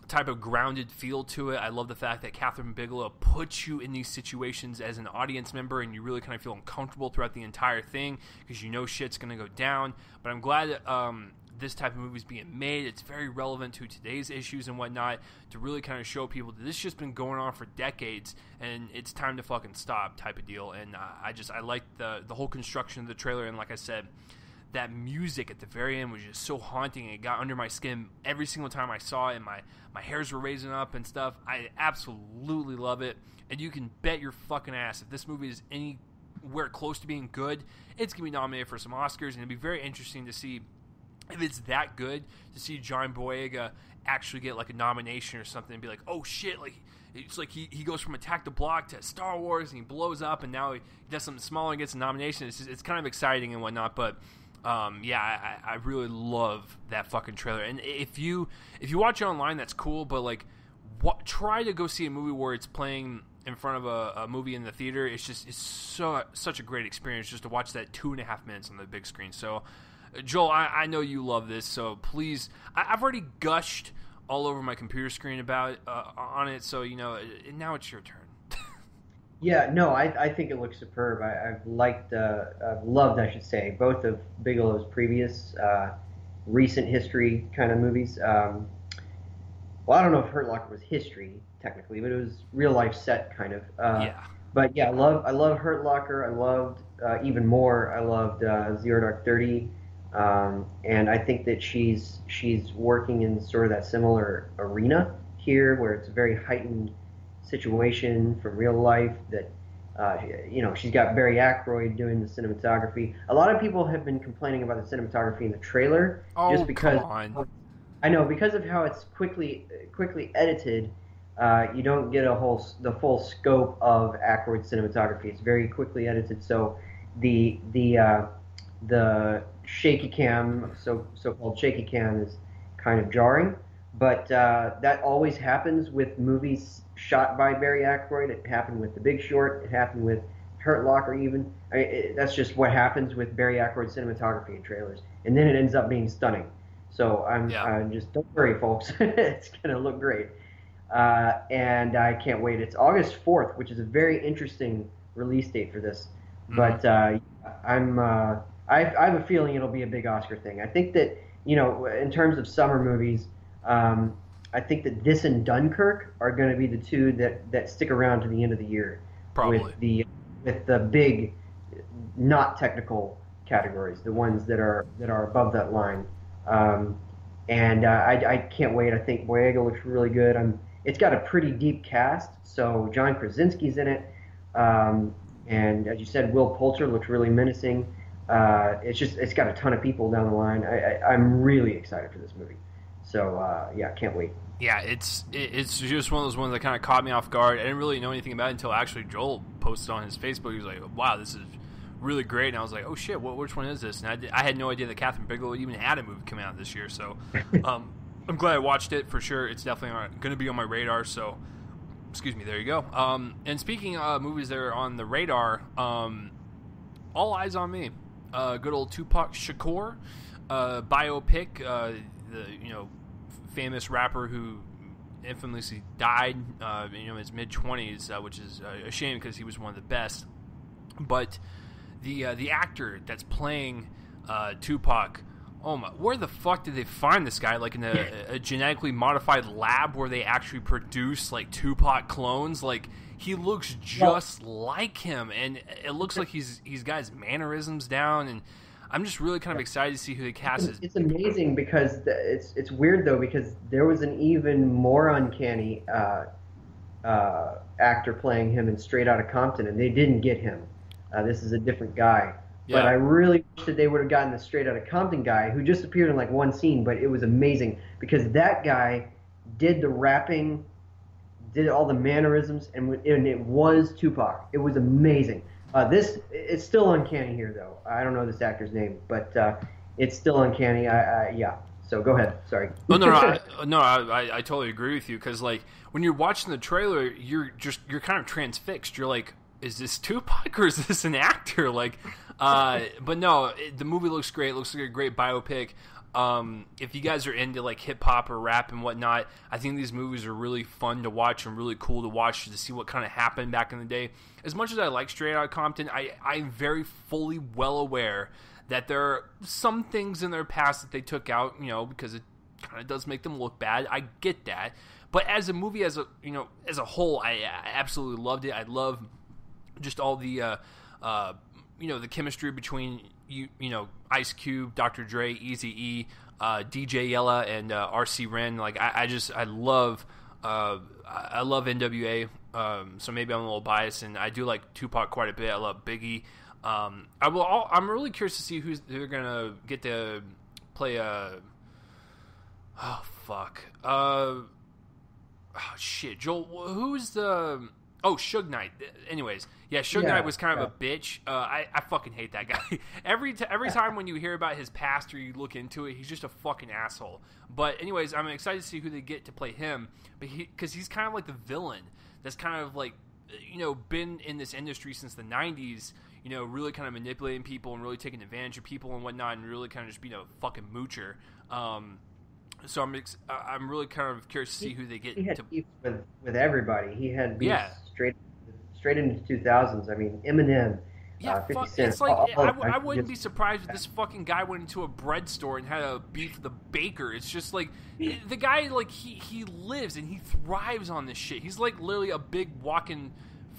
type of grounded feel to it. I love the fact that Catherine Bigelow puts you in these situations as an audience member, and you really kind of feel uncomfortable throughout the entire thing because you know shit's going to go down. But I'm glad that this type of movie is being made. It's very relevant to today's issues and whatnot, to really kind of show people that this has just been going on for decades, and it's time to fucking stop type of deal. And I like the whole construction of the trailer, and like I said, that music at the very end was just so haunting. It got under my skin every single time I saw it, and my hairs were raising up and stuff. I absolutely love it, and you can bet your fucking ass if this movie is anywhere close to being good, it's going to be nominated for some Oscars, and it'll be very interesting to see if it's that good, to see John Boyega actually get like a nomination or something and be like, oh shit, like it's like he goes from Attack the Block to Star Wars, and he blows up, and now he does something smaller and gets a nomination. It's kind of exciting and whatnot, but I really love that fucking trailer. And if you watch it online, that's cool, but like try to go see a movie where it's playing in front of a movie in the theater. It's such a great experience just to watch that 2.5 minutes on the big screen. So Joel, I know you love this, so please, I've already gushed all over my computer screen about on it, so now it's your turn. Yeah, no, I think it looks superb. I've loved, I should say, both of Bigelow's previous recent history kind of movies. Well, I don't know if Hurt Locker was history technically, but it was real life set kind of. Yeah. But yeah, I love Hurt Locker. I loved even more. I loved Zero Dark 30, and I think that she's working in sort of that similar arena here, where it's a very heightened situation from real life that she's got Barry Ackroyd doing the cinematography. A lot of people have been complaining about the cinematography in the trailer just because come on. I know, because of how it's quickly edited. You don't get the full scope of Ackroyd's cinematography. It's very quickly edited, so the shaky cam, so-called shaky cam, is kind of jarring. But that always happens with movies shot by Barry Ackroyd. It happened with The Big Short. It happened with Hurt Locker even. That's just what happens with Barry Ackroyd cinematography in trailers. And then it ends up being stunning. So I'm just, don't worry, folks. It's going to look great. And I can't wait. It's August 4th, which is a very interesting release date for this. But I have a feeling it'll be a big Oscar thing. I think that, in terms of summer movies, I think that this and Dunkirk are going to be the two that stick around to the end of the year. Probably. With the big, not technical categories, the ones that are above that line. And I can't wait. I think Boyega looks really good. It's got a pretty deep cast, so John Krasinski's in it. And as you said, Will Poulter looks really menacing. It's got a ton of people down the line. I'm really excited for this movie. So can't wait. Yeah, it's just one of those ones that kind of caught me off guard. I didn't really know anything about it until actually Joel posted on his Facebook. He was like, "Wow, this is really great," and I was like, "Oh shit, which one is this?" And I had no idea that Catherine Bigelow even had a movie coming out this year. So I'm glad I watched it for sure. It's definitely going to be on my radar. So excuse me, there you go. And speaking of movies that are on the radar, All Eyes on Me, good old Tupac Shakur biopic. The famous rapper who infamously died in his mid-20s, which is a shame because he was one of the best. But the actor that's playing Tupac, oh my, where the fuck did they find this guy? Like in a genetically modified lab where they actually produce like Tupac clones? Like he looks just like him, and it looks like he's got his mannerisms down, and I'm just really kind of excited to see who they cast. It's amazing because it's weird though, because there was an even more uncanny actor playing him in Straight Outta Compton, and they didn't get him. This is a different guy. Yeah. But I really wish that they would have gotten the Straight Outta Compton guy, who just appeared in like one scene, but it was amazing because that guy did the rapping, did all the mannerisms, and it was Tupac. It was amazing. It's still uncanny here, though. I don't know this actor's name, but it's still uncanny. So go ahead. Sorry. I totally agree with you because like when you're watching the trailer, you're kind of transfixed. You're like, is this Tupac or is this an actor? Like, but no, the movie looks great. It looks like a great biopic. If you guys are into like hip hop or rap and whatnot, I think these movies are really fun to watch and really cool to watch to see what kind of happened back in the day. As much as I like Straight Outta Compton, I'm very fully well aware that there are some things in their past that they took out, you know, because it kind of does make them look bad. I get that. But as a movie, as a whole, I absolutely loved it. I love just all the, the chemistry between Ice Cube, Dr. Dre, Eazy-E, DJ Yella, and RC Ren. Like I love NWA. So maybe I'm a little biased, and I do like Tupac quite a bit. I love Biggie. I'm really curious to see who they're gonna get to play. Oh fuck. Shit, Joel. Who's the? Oh, Suge Knight. Anyways, yeah, Suge Knight was kind of a bitch. I fucking hate that guy. Every time when you hear about his past or you look into it, he's just a fucking asshole. But anyways, I'm excited to see who they get to play him, because he's kind of like the villain that's kind of like, been in this industry since the 90s, really kind of manipulating people and really taking advantage of people and whatnot, and really kind of just being a fucking moocher. So I'm really kind of curious to see who they get. He had beef with everybody. He had beef straight into the 2000s. I mean, Eminem. Yeah, 50 Cent. It's like I wouldn't be surprised if this fucking guy went into a bread store and had a beef with the baker. It's just like the guy, like he lives and he thrives on this shit. He's like literally a big walking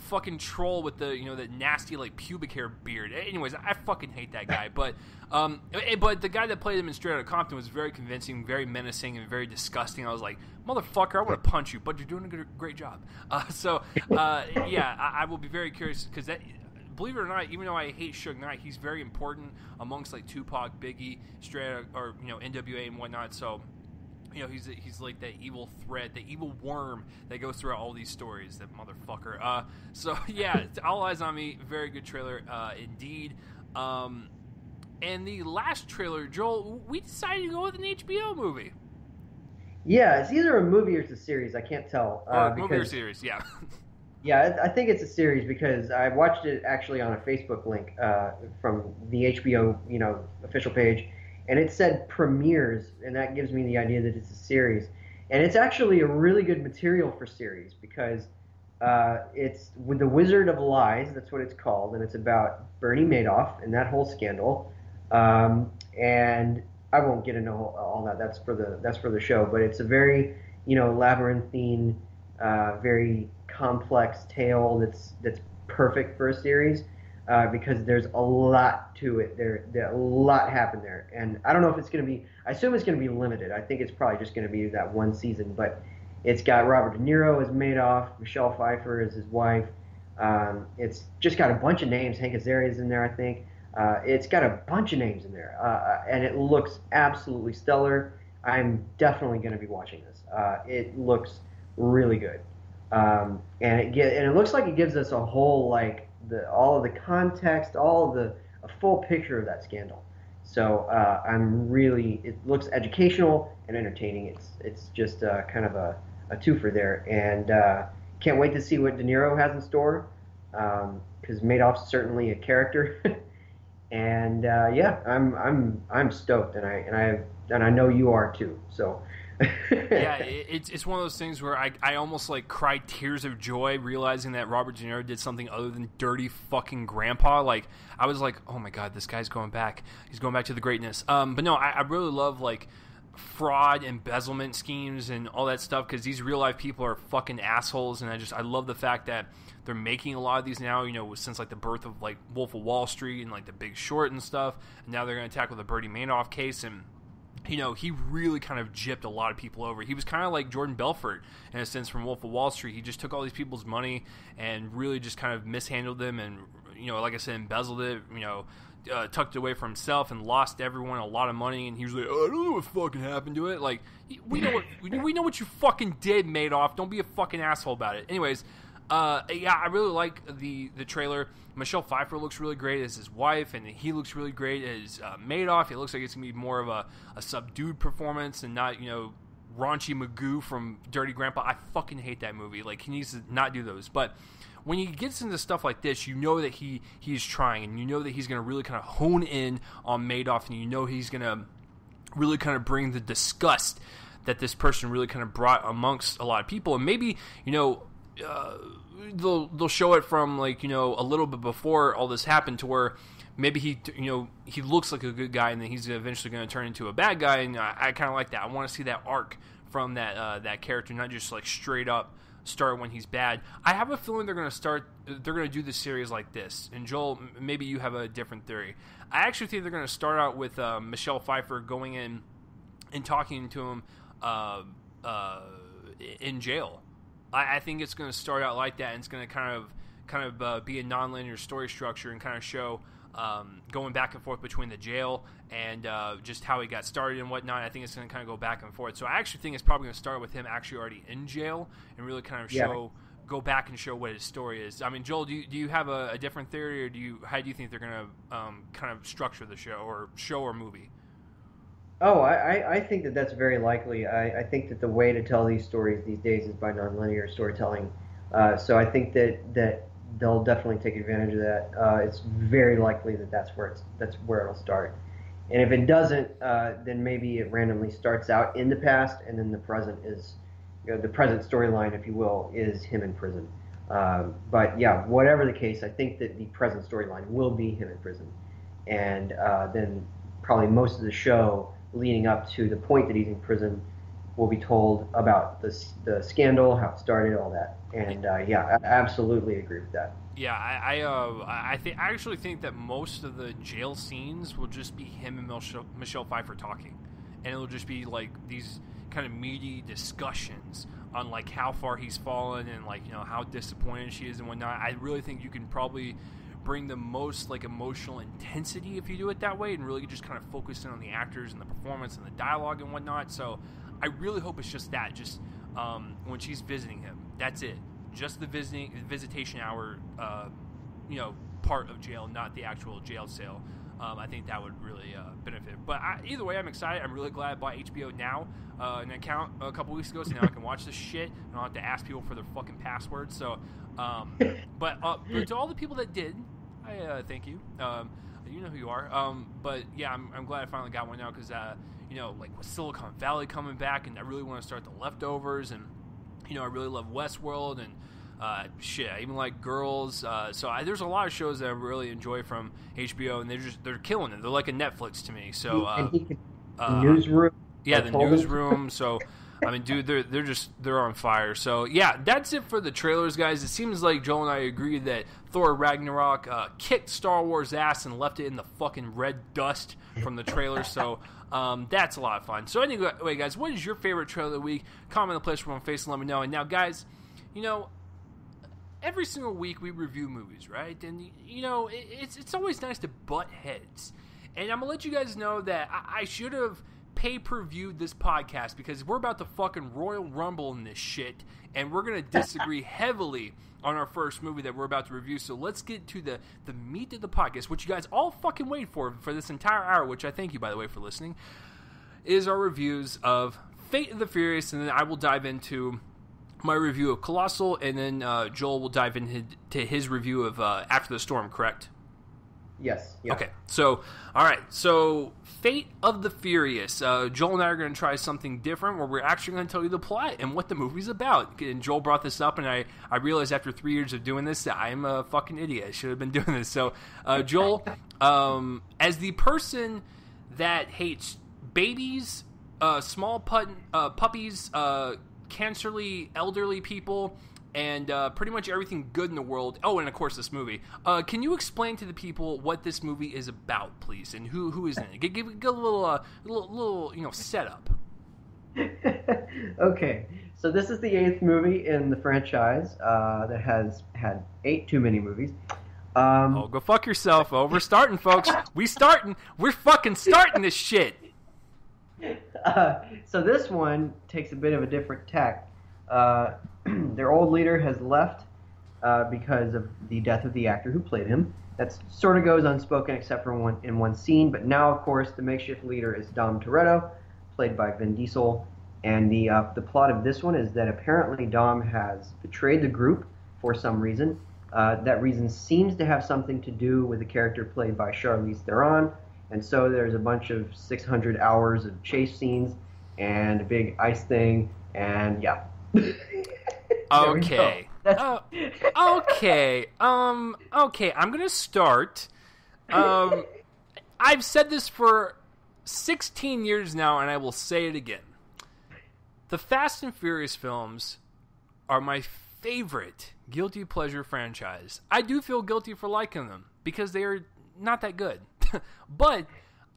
fucking troll with the that nasty like pubic hair beard. Anyways, I fucking hate that guy. But the guy that played him in Straight Outta Compton was very convincing, very menacing, and very disgusting. I was like, motherfucker, I want to punch you, but you're doing a great job. I will be very curious, because that. Believe it or not, even though I hate Suge Knight, he's very important amongst like Tupac, Biggie, Straight or NWA and whatnot. So, he's like that evil thread, the evil worm that goes throughout all these stories. That motherfucker. All Eyes on Me, very good trailer, indeed. And the last trailer, Joel, we decided to go with an HBO movie. Yeah, it's either a movie or it's a series. I can't tell. Movie or series, yeah. Yeah, I think it's a series, because I watched it actually on a Facebook link from the HBO, official page, and it said premieres, and that gives me the idea that it's a series. And it's actually a really good material for series, because it's with The Wizard of Lies, that's what it's called, and it's about Bernie Madoff and that whole scandal. And I won't get into all that. That's for the show, but it's a very labyrinthine, very complex tale that's perfect for a series, because there's a lot to it. There a lot happened there, and I don't know if it's going to be. I assume it's going to be limited. I think it's probably just going to be that one season, but it's got Robert De Niro as Madoff, Michelle Pfeiffer as his wife. It's just got a bunch of names. Hank Azaria's in there, I think. It's got a bunch of names in there, and it looks absolutely stellar. I'm definitely going to be watching this. It looks really good. And it looks like it gives us a whole, like, all of the context, a full picture of that scandal. So it looks educational and entertaining. It's just kind of a twofer there, and can't wait to see what De Niro has in store, because Madoff's certainly a character. And I'm stoked, and I know you are too. So. Yeah, it's one of those things where I almost like cried tears of joy realizing that Robert De Niro did something other than dirty fucking grandpa. Like, I was like, oh my god, this guy's going back. He's going back to the greatness. But no, I really love like fraud, embezzlement schemes, and all that stuff, because these real life people are fucking assholes, and I love the fact that they're making a lot of these now, since like the birth of like Wolf of Wall Street and like The Big Short and stuff, and now they're going to tackle the Bernie Madoff case. And he really kind of gypped a lot of people over. He was kind of like Jordan Belfort in a sense from Wolf of Wall Street. He just took all these people's money and really just kind of mishandled them, and like I said, embezzled it, tucked it away for himself, and lost everyone a lot of money. And he was like, oh, I don't know what fucking happened to it. Like, we know what you fucking did, Madoff. Don't be a fucking asshole about it. Anyways, I really like the trailer. Michelle Pfeiffer looks really great as his wife, and he looks really great as Madoff. It looks like it's going to be more of a subdued performance and not, raunchy Magoo from Dirty Grandpa. I fucking hate that movie. Like, he needs to not do those. But when he gets into stuff like this, you know that he's trying, and you know that he's going to really kind of hone in on Madoff, and you know he's going to really kind of bring the disgust that this person really kind of brought amongst a lot of people. And maybe, they'll show it from, like, a little bit before all this happened, to where maybe he looks like a good guy and then he's eventually going to turn into a bad guy. And I kind of like that. I want to see that arc from that character, not just like straight up start when he's bad. I have a feeling they're going to do the series like this. And Joel, maybe you have a different theory. I actually think they're going to start out with Michelle Pfeiffer going in and talking to him in jail. I think it's going to start out like that, and it's going to kind of be a non-linear story structure and kind of show going back and forth between the jail and just how he got started and whatnot. I think it's going to kind of go back and forth. So I actually think it's probably going to start with him actually already in jail and really kind of go back and show what his story is. I mean, Joel, do you have a different theory, or how do you think they're going to kind of structure the show or movie? Oh, I think that's very likely. I think that the way to tell these stories these days is by nonlinear storytelling. So I think that they'll definitely take advantage of that. It's very likely that's where it'll start. And if it doesn't, then maybe it randomly starts out in the past, and then the present is, the present storyline, if you will, is him in prison. But yeah, whatever the case, I think that the present storyline will be him in prison, and then probably most of the show leading up to the point that he's in prison will be told about the scandal, how it started, all that. And I absolutely agree with that. Yeah, I actually think that most of the jail scenes will just be him and Michelle Pfeiffer talking, and it'll just be like these kind of meaty discussions on like how far he's fallen and like how disappointed she is and whatnot. I really think you can probably bring the most like emotional intensity if you do it that way, and really just kind of focus in on the actors and the performance and the dialogue and whatnot. So I really hope it's just that, just when she's visiting him, that's it, just the visitation hour part of jail, not the actual jail cell. I think that would really benefit. But either way, I'm excited. I'm really glad I bought HBO Now, an account a couple weeks ago, so now I can watch this shit. I don't have to ask people for their fucking passwords. So, but to all the people that did, I thank you. You know who you are. But yeah, I'm glad I finally got one now, because like with Silicon Valley coming back, and I really want to start The Leftovers, and I really love Westworld, and I even like Girls. So there's a lot of shows that I really enjoy from HBO, and they're killing it. They're like a Netflix to me. So Newsroom. Yeah, the Newsroom. So I mean, dude, they're on fire. So yeah, that's it for the trailers, guys. It seems like Joel and I agree that Thor Ragnarok kicked Star Wars ass and left it in the fucking red dust from the trailer. So that's a lot of fun. So anyway, guys, what is your favorite trailer of the week? Comment in the place where I'm facing, let me know. And now, guys, every single week we review movies, right? And it's always nice to butt heads. And I'm gonna let you guys know that I should have pay-per-viewed this podcast, because we're about to fucking Royal Rumble in this shit, and we're gonna disagree heavily on our first movie that we're about to review. So let's get to the meat of the podcast, which you guys all fucking wait for this entire hour, which I thank you, by the way, for listening, is our reviews of Fate of the Furious, and then I will dive into my review of Colossal, and then Joel will dive into his review of After the Storm, correct? Yes. Yeah. Okay. So, all right. So, Fate of the Furious. Joel and I are going to try something different, where we're actually going to tell you the plot and what the movie's about. And Joel brought this up, and I realized after 3 years of doing this that I'm a fucking idiot. I should have been doing this. So, Joel, as the person that hates babies, small puppies, cancerly elderly people, and pretty much everything good in the world. Oh, and of course this movie. Can you explain to the people what this movie is about, please, and who is in it? Give a little setup. Okay, so this is the 8th movie in the franchise that has had 8 too many movies. Go fuck yourself. We're starting, folks. We're fucking starting this shit. So this one takes a bit of a different tack. Their old leader has left because of the death of the actor who played him. That sort of goes unspoken except for one scene. But now, of course, the makeshift leader is Dom Toretto, played by Vin Diesel. And the plot of this one is that apparently Dom has betrayed the group for some reason. That reason seems to have something to do with the character played by Charlize Theron. And so there's a bunch of 600 hours of chase scenes and a big ice thing, and yeah. There we go. Okay. Okay. Okay. I'm gonna start. I've said this for 16 years now, and I will say it again. The Fast and Furious films are my favorite guilty pleasure franchise. I do feel guilty for liking them because they are not that good. But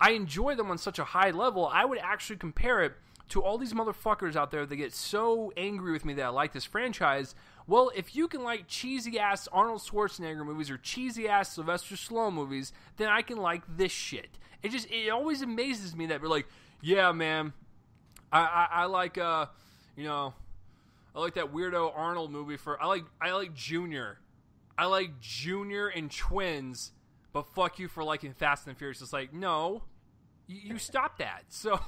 I enjoy them on such a high level, I would actually compare it to all these motherfuckers out there that get so angry with me that I like this franchise. Well, if you can like cheesy-ass Arnold Schwarzenegger movies or cheesy-ass Sylvester Stallone movies, then I can like this shit. It always amazes me that we're like, yeah, man, I like, I like that weirdo Arnold movie I like Junior. I like Junior and Twins, but fuck you for liking Fast and Furious. It's like, no, you stop that. So,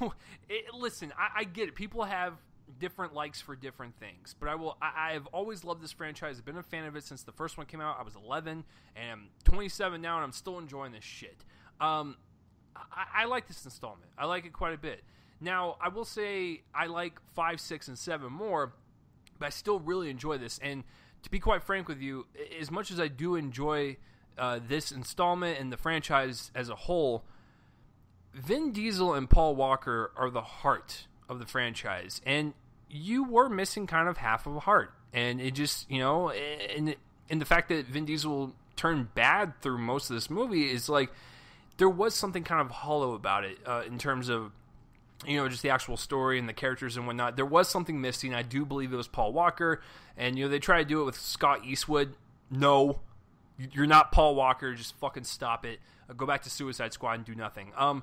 listen, I get it. People have different likes for different things, but I have always loved this franchise. I've been a fan of it since the first one came out. I was 11, and I'm 27 now, and I'm still enjoying this shit. I like this installment. I like it quite a bit. Now, I will say I like 5, 6, and 7 more, but I still really enjoy this. And to be quite frank with you, as much as I do enjoy this installment and the franchise as a whole, Vin Diesel and Paul Walker are the heart of the franchise. And you were missing kind of half of a heart. And it just, and the fact that Vin Diesel turned bad through most of this movie is like, there was something kind of hollow about it in terms of, just the actual story and the characters and whatnot. There was something missing. I do believe it was Paul Walker. And, they tried to do it with Scott Eastwood. No, you're not Paul Walker. Just fucking stop it. Go back to Suicide Squad and do nothing. I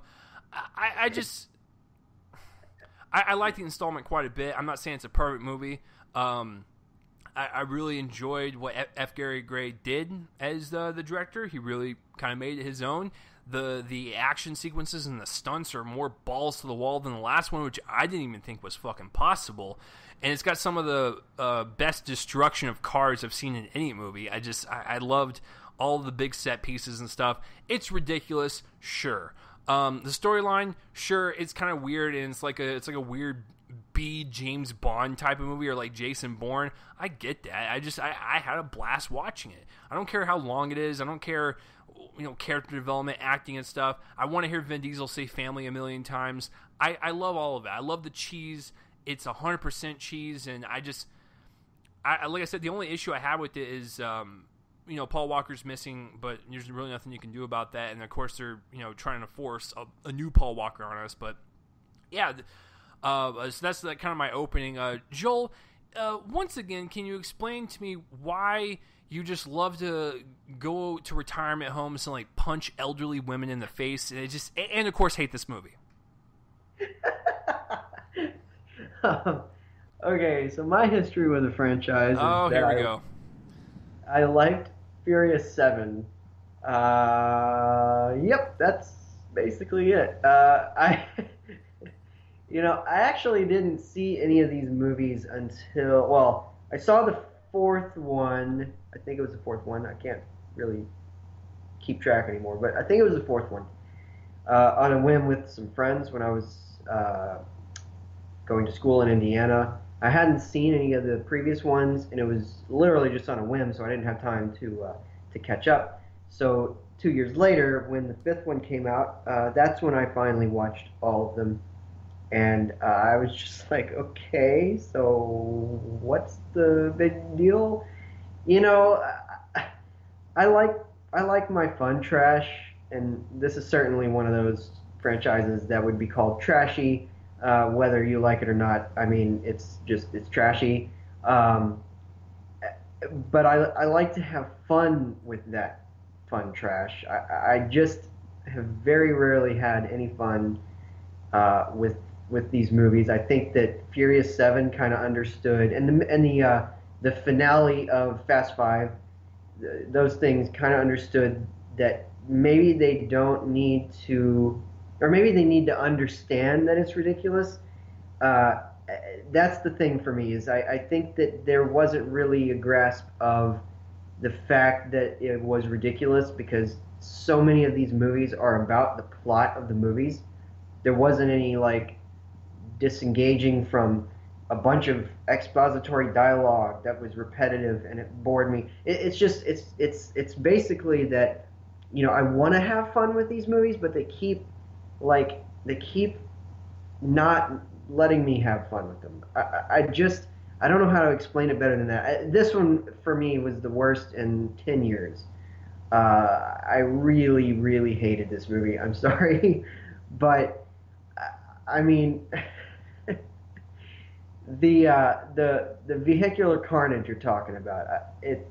like the installment quite a bit. I'm not saying it's a perfect movie. I really enjoyed what F. Gary Gray did as the director. He really kind of made it his own. The action sequences and the stunts are more balls to the wall than the last one, which I didn't even think was fucking possible. And it's got some of the best destruction of cars I've seen in any movie. I loved all the big set pieces and stuff. It's ridiculous, sure. The storyline, sure, it's kind of weird, and it's like a weird B James Bond type of movie, or like Jason Bourne. I get that. I had a blast watching it. I don't care how long it is. I don't care, character development, acting and stuff. I want to hear Vin Diesel say family a million times. I love all of that. I love the cheese. It's 100% cheese, and like I said, the only issue I have with it is, Paul Walker's missing, but there's really nothing you can do about that. And of course, they're trying to force a new Paul Walker on us. But yeah, so that's kind of my opening. Joel, once again, can you explain to me why you just love to go to retirement homes and like punch elderly women in the face, and of course hate this movie? Okay, so my history with the franchise is here we go. I liked Furious 7. Yep, that's basically it. I actually didn't see any of these movies until, I saw the fourth one. I think it was the fourth one. I can't really keep track anymore, but I think it was the fourth one. On a whim with some friends when I was going to school in Indiana. I hadn't seen any of the previous ones, and it was literally just on a whim, so I didn't have time to catch up. So 2 years later, when the fifth one came out, that's when I finally watched all of them. And I was just like, okay, so what's the big deal? I like my fun trash, and this is certainly one of those franchises that would be called trashy, whether you like it or not. I mean, it's trashy. But I like to have fun with that fun trash. I just have very rarely had any fun with these movies. I think that Furious 7 kind of understood, and the finale of Fast 5, those things kind of understood that maybe they don't need to, or maybe they need to understand that it's ridiculous. That's the thing for me, is I think that there wasn't really a grasp of the fact that it was ridiculous, because so many of these movies are about the plot of the movies. There wasn't any like disengaging from a bunch of expository dialogue that was repetitive and it bored me. It's just it's basically that I want to have fun with these movies, but they keep not letting me have fun with them. I don't know how to explain it better than that. This one for me was the worst in 10 years. I really, really hated this movie. I'm sorry, but I mean, the vehicular carnage you're talking about, it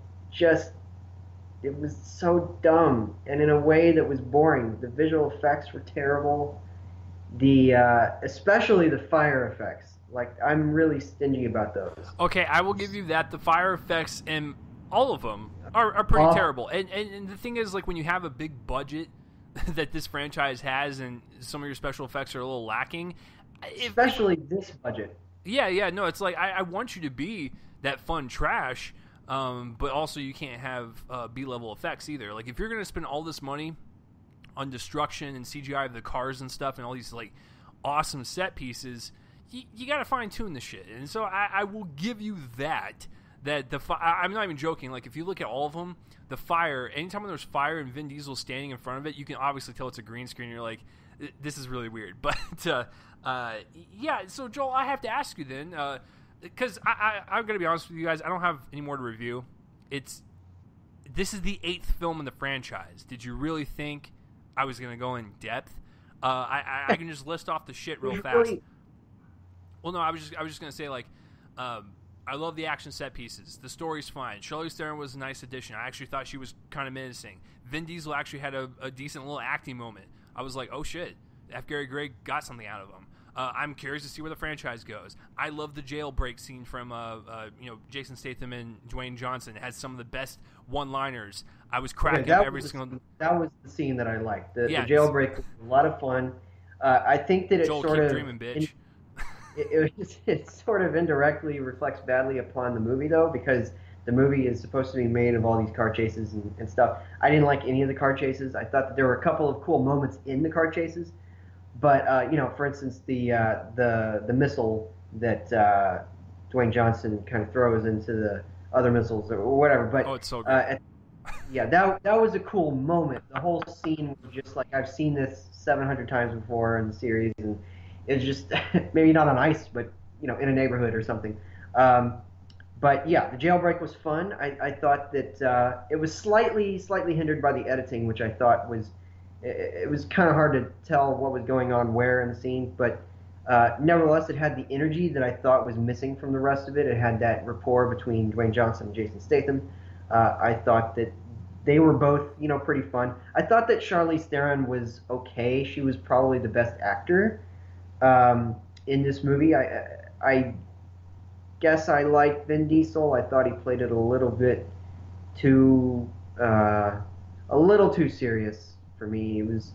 was so dumb and in a way that was boring. The visual effects were terrible. Especially the fire effects. Like, I'm really stingy about those. Okay, I will give you that. The fire effects and all of them are pretty terrible. And the thing is, like, when you have a big budget that this franchise has and some of your special effects are a little lacking. Especially this budget. Yeah, no, it's like, I want you to be that fun trash, but also you can't have B-level effects either. Like, if you're going to spend all this money on destruction and CGI of the cars and stuff and all these like awesome set pieces, you got to fine tune the shit. And so I will give you that I'm not even joking. Like, if you look at all of them, the fire, anytime when there's fire and Vin Diesel standing in front of it, you can obviously tell it's a green screen. You're like, this is really weird. But yeah, so Joel, I have to ask you then, because I'm going to be honest with you guys, I don't have any more to review. This is the 8th film in the franchise. Did you really think I was going to go in depth? I can just list off the shit real fast. Well, no, I was just going to say, like, I love the action set pieces. The story's fine. Charlize Theron was a nice addition. I actually thought she was kind of menacing. Vin Diesel actually had a decent little acting moment. I was like, oh shit, F. Gary Gray got something out of him. I'm curious to see where the franchise goes. I love the jailbreak scene from Jason Statham and Dwayne Johnson. It has some of the best one-liners. I was cracking up every single. That was the scene that I liked. The jailbreak was a lot of fun. I think that it Joel, sort keep of dreaming, bitch. It sort of indirectly reflects badly upon the movie, though, because the movie is supposed to be made of all these car chases and stuff. I didn't like any of the car chases. I thought that there were a couple of cool moments in the car chases, but for instance, the missile that Dwayne Johnson kind of throws into the other missiles or whatever. But it's so good. That was a cool moment. The whole scene was just like, I've seen this 700 times before in the series, and it's just maybe not on ice, but in a neighborhood or something. But yeah, the jailbreak was fun. I thought that it was slightly hindered by the editing, which I thought was kind of hard to tell what was going on where in the scene. But nevertheless, it had the energy that I thought was missing from the rest of it. It had that rapport between Dwayne Johnson and Jason Statham. I thought that they were both, pretty fun. I thought that Charlize Theron was okay. She was probably the best actor in this movie. I guess I liked Vin Diesel. I thought he played it a little too serious for me. It was,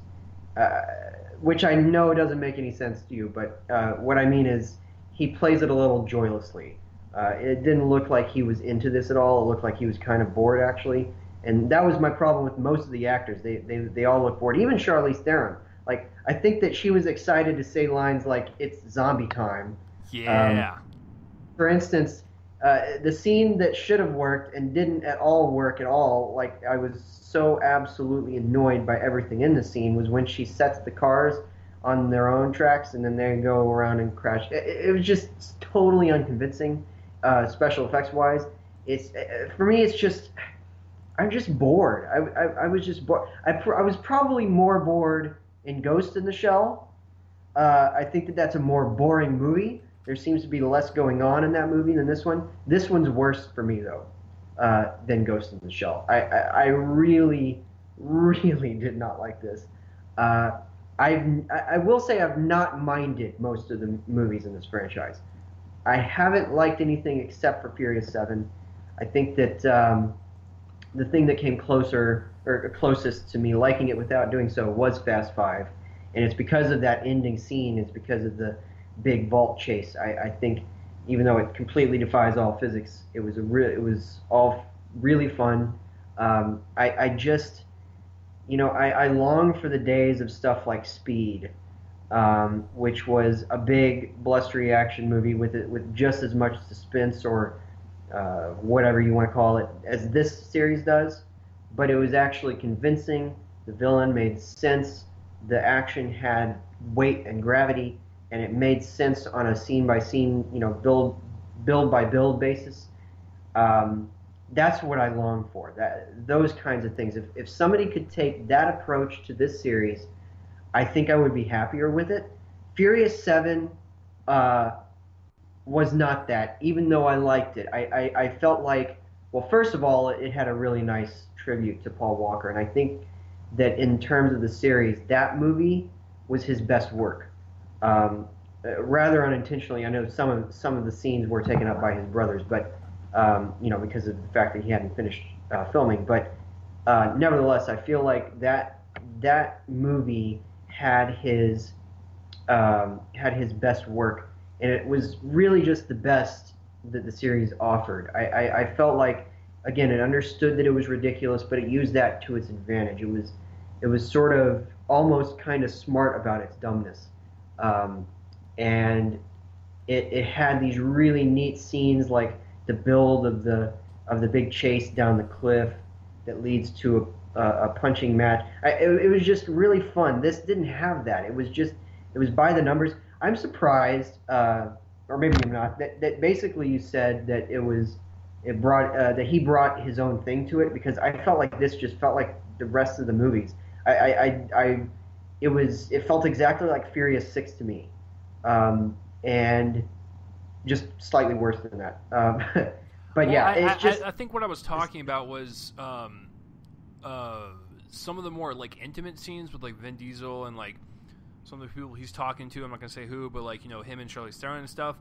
which I know doesn't make any sense to you, but what I mean is he plays it a little joylessly. It didn't look like he was into this at all. It looked like he was kind of bored, actually. And that was my problem with most of the actors. They all look bored. Even Charlize Theron. Like, I think that she was excited to say lines like, "It's zombie time." Yeah. For instance, the scene that should have worked and didn't at all work at all, like, I was so absolutely annoyed by everything in the scene, was when she sets the cars on their own tracks and then they go around and crash. It was just totally unconvincing, special effects wise. For me, it's just, I'm just bored. I was just bored. I was probably more bored in Ghost in the Shell. I think that that's a more boring movie. There seems to be less going on in that movie than this one. This one's worse for me, though, than Ghost in the Shell. I really, really did not like this. I will say I've not minded most of the movies in this franchise. I haven't liked anything except for Furious 7. I think that the thing that came closest to me liking it without doing so was Fast 5. And it's because of that ending scene. It's because of the big vault chase. I think, even though it completely defies all physics, it was all really fun. I long for the days of stuff like Speed, which was a big blustery action movie with just as much suspense or whatever you want to call it as this series does, but it was actually convincing. The villain made sense. The action had weight and gravity, and it made sense on a scene by scene, build by build basis. Um, that's what I long for. Those kinds of things. If somebody could take that approach to this series, I think I would be happier with it. Furious 7 uh, was not that, even though I liked it. I felt like, well, first of all, it had a really nice tribute to Paul Walker, and I think that in terms of the series, that movie was his best work. Um, Rather unintentionally, I know some of the scenes were taken up by his brothers, but because of the fact that he hadn't finished filming. But nevertheless, I feel like that movie had his best work, and it was really just the best that the series offered. I felt like, again, it understood that it was ridiculous, but it used that to its advantage. It was sort of almost kind of smart about its dumbness, and it had these really neat scenes like the build of the big chase down the cliff that leads to a punching match. It was just really fun. This didn't have that. It was by the numbers. I'm surprised, or maybe I'm not. That basically you said that that he brought his own thing to it, because I felt like this just felt like the rest of the movies. It felt exactly like Furious 6 to me, and just slightly worse than that. But well, yeah, it's just. I think what I was talking about was some of the more like intimate scenes with like Vin Diesel and like some of the people he's talking to. I'm not gonna say who, but like him and Charlize Theron and stuff.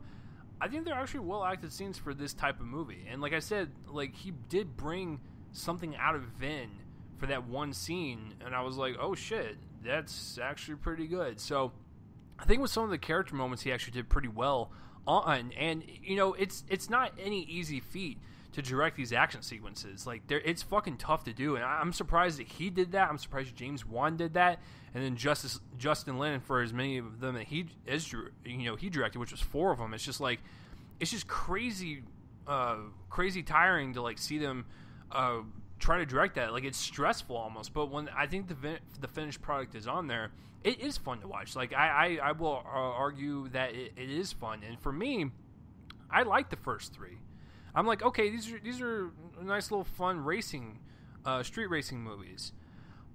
I think they're actually well acted scenes for this type of movie. And like I said, like he did bring something out of Vin for that one scene, and I was like, oh shit, that's actually pretty good. So I think with some of the character moments, he actually did pretty well on. And it's not any easy feat to direct these action sequences. Like it's fucking tough to do, and I'm surprised that he did that. I'm surprised James Wan did that, and then Justin Lin for as many of them that he directed, which was 4 of them. It's just crazy tiring to like see them try to direct that. Like it's stressful almost. But when I think the finished product is on there, it is fun to watch. Like I will argue that it is fun, and for me, I like the first 3. I'm like, okay, these are nice little fun racing, street racing movies.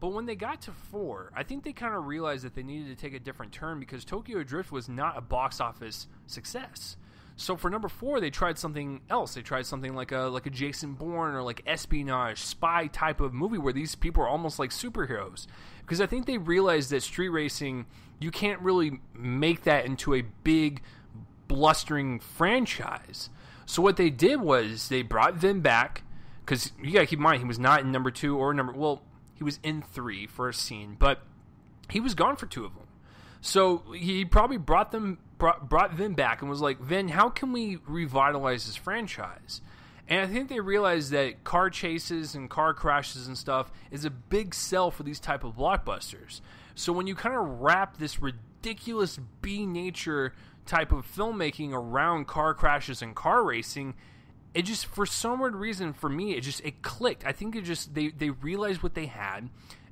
But when they got to 4, I think they kind of realized that they needed to take a different turn, because Tokyo Drift was not a box office success. So for number 4, they tried something else. They tried something like a Jason Bourne or like espionage, spy type of movie where these people are almost like superheroes. Because I think they realized that street racing, you can't really make that into a big, blustering franchise. So what they did was they brought Vin back, because you got to keep in mind he was not in number 2 or he was in 3 for a scene, but he was gone for 2 of them. So he probably brought Vin back and was like, Vin, how can we revitalize this franchise? And I think they realized that car chases and car crashes and stuff is a big sell for these type of blockbusters. So when you kind of wrap this ridiculous B-nature type of filmmaking around car crashes and car racing, it just, for some weird reason, for me, it clicked. I think they realized what they had,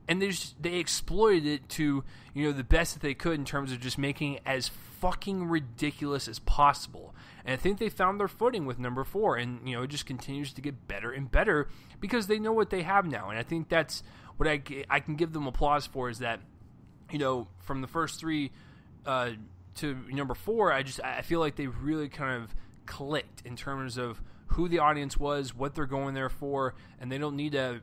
and they exploited it to the best that they could in terms of just making it as fucking ridiculous as possible. And I think they found their footing with number 4, and it just continues to get better and better because they know what they have now. And I think that's what I can give them applause for, is that from the first 3 to number 4, I feel like they really kind of clicked in terms of who the audience was, what they're going there for, and they don't need to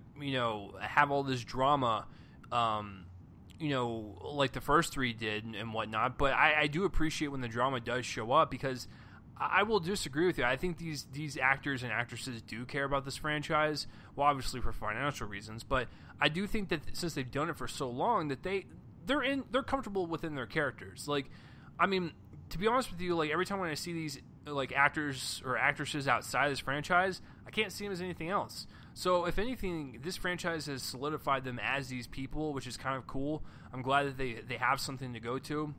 have all this drama like the first 3 did and whatnot. But I do appreciate when the drama does show up, because I will disagree with you. I think these actors and actresses do care about this franchise, well, obviously for financial reasons, but I do think that since they've done it for so long, that they're comfortable within their characters. Like, I mean, to be honest with you, like every time when I see like actors or actresses outside this franchise, I can't see them as anything else. So if anything, this franchise has solidified them as these people, which is kind of cool. I'm glad that they have something to go to.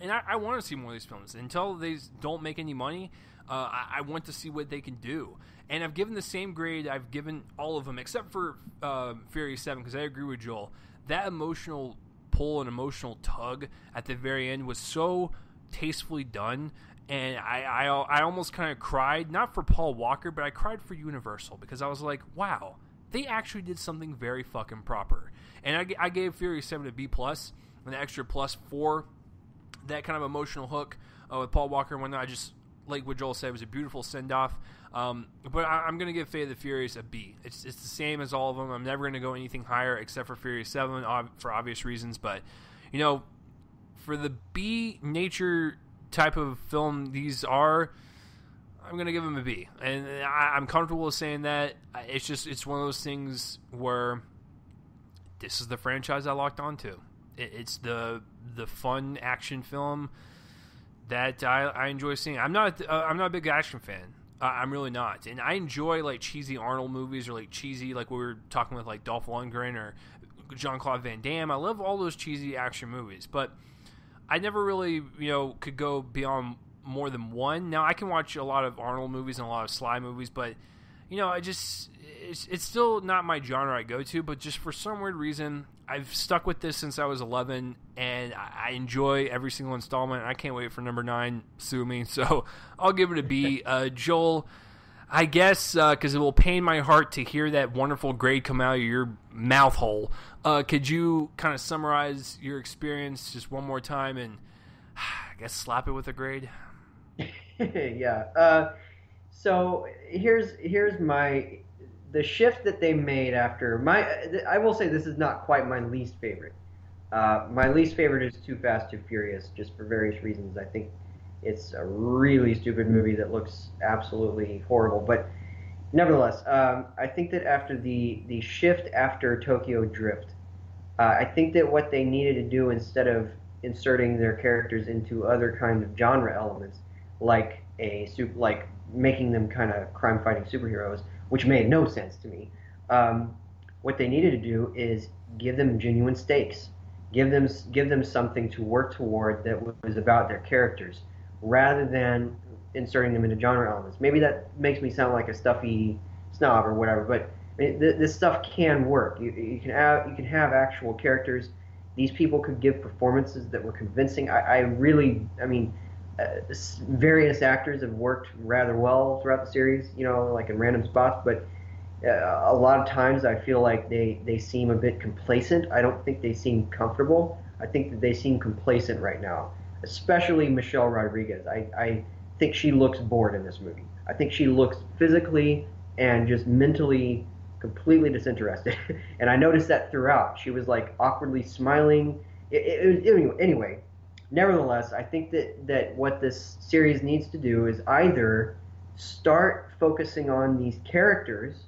And I want to see more of these films. Until they don't make any money, I want to see what they can do. And I've given the same grade I've given all of them, except for Furious 7, because I agree with Joel. That emotional pull and emotional tug at the very end was so tastefully done. And I almost kind of cried, not for Paul Walker, but I cried for Universal, because I was like, wow, they actually did something very fucking proper. And I gave Furious 7 a B+, an extra plus for that kind of emotional hook with Paul Walker and whatnot. I just, like what Joel said, it was a beautiful send-off. But I'm going to give Fate of the Furious a B. It's the same as all of them. I'm never going to go anything higher except for Furious 7 for obvious reasons. But, you know, for the B nature type of film these are, I'm going to give them a B. And I'm comfortable with saying that. It's one of those things where this is the franchise I locked onto. It's the fun action film that I enjoy seeing. I'm not a big action fan. I'm really not. And I enjoy like cheesy Arnold movies, or like cheesy, like we were talking with like Dolph Lundgren or Jean-Claude Van Damme. I love all those cheesy action movies, but I never really, could go beyond more than one. Now I can watch a lot of Arnold movies and a lot of Sly movies, but it's still not my genre I go to. But just for some weird reason, I've stuck with this since I was 11, and I enjoy every single installment. I can't wait for number 9. Sue me. So I'll give it a B. Joel, I guess, because it will pain my heart to hear that wonderful grade come out of your mouth hole. Could you kind of summarize your experience just one more time and, I guess, slap it with a grade? Yeah. So here's the shift that they made after I will say this is not quite my least favorite. My least favorite is Too Fast, Too Furious, just for various reasons. I think it's a really stupid movie that looks absolutely horrible. But nevertheless, I think that after the shift after Tokyo Drift, I think that what they needed to do, instead of inserting their characters into other kinds of genre elements, like making them kind of crime-fighting superheroes, which made no sense to me. What they needed to do is give them genuine stakes, give them something to work toward that was about their characters, rather than inserting them into genre elements. Maybe that makes me sound like a stuffy snob or whatever, but this stuff can work. You can have actual characters. These people could give performances that were convincing. Various actors have worked rather well throughout the series, like in random spots, but a lot of times I feel like they seem a bit complacent. I don't think they seem comfortable. I think that they seem complacent right now, especially Michelle Rodriguez. I think she looks bored in this movie. I think she looks physically and just mentally completely disinterested. And I noticed that throughout. She was like awkwardly smiling. Anyway, nevertheless, I think that what this series needs to do is either start focusing on these characters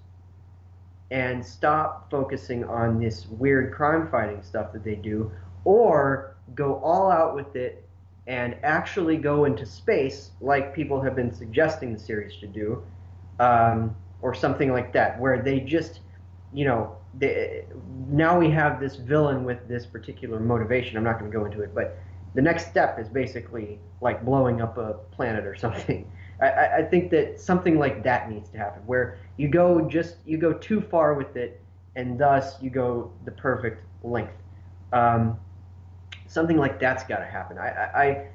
and stop focusing on this weird crime-fighting stuff that they do, or go all out with it and actually go into space like people have been suggesting the series should do, or something like that, where they just, now we have this villain with this particular motivation. I'm not going to go into it, but the next step is basically like blowing up a planet or something. I think that something like that needs to happen, where you go too far with it, and thus you go the perfect length. Something like that's got to happen. I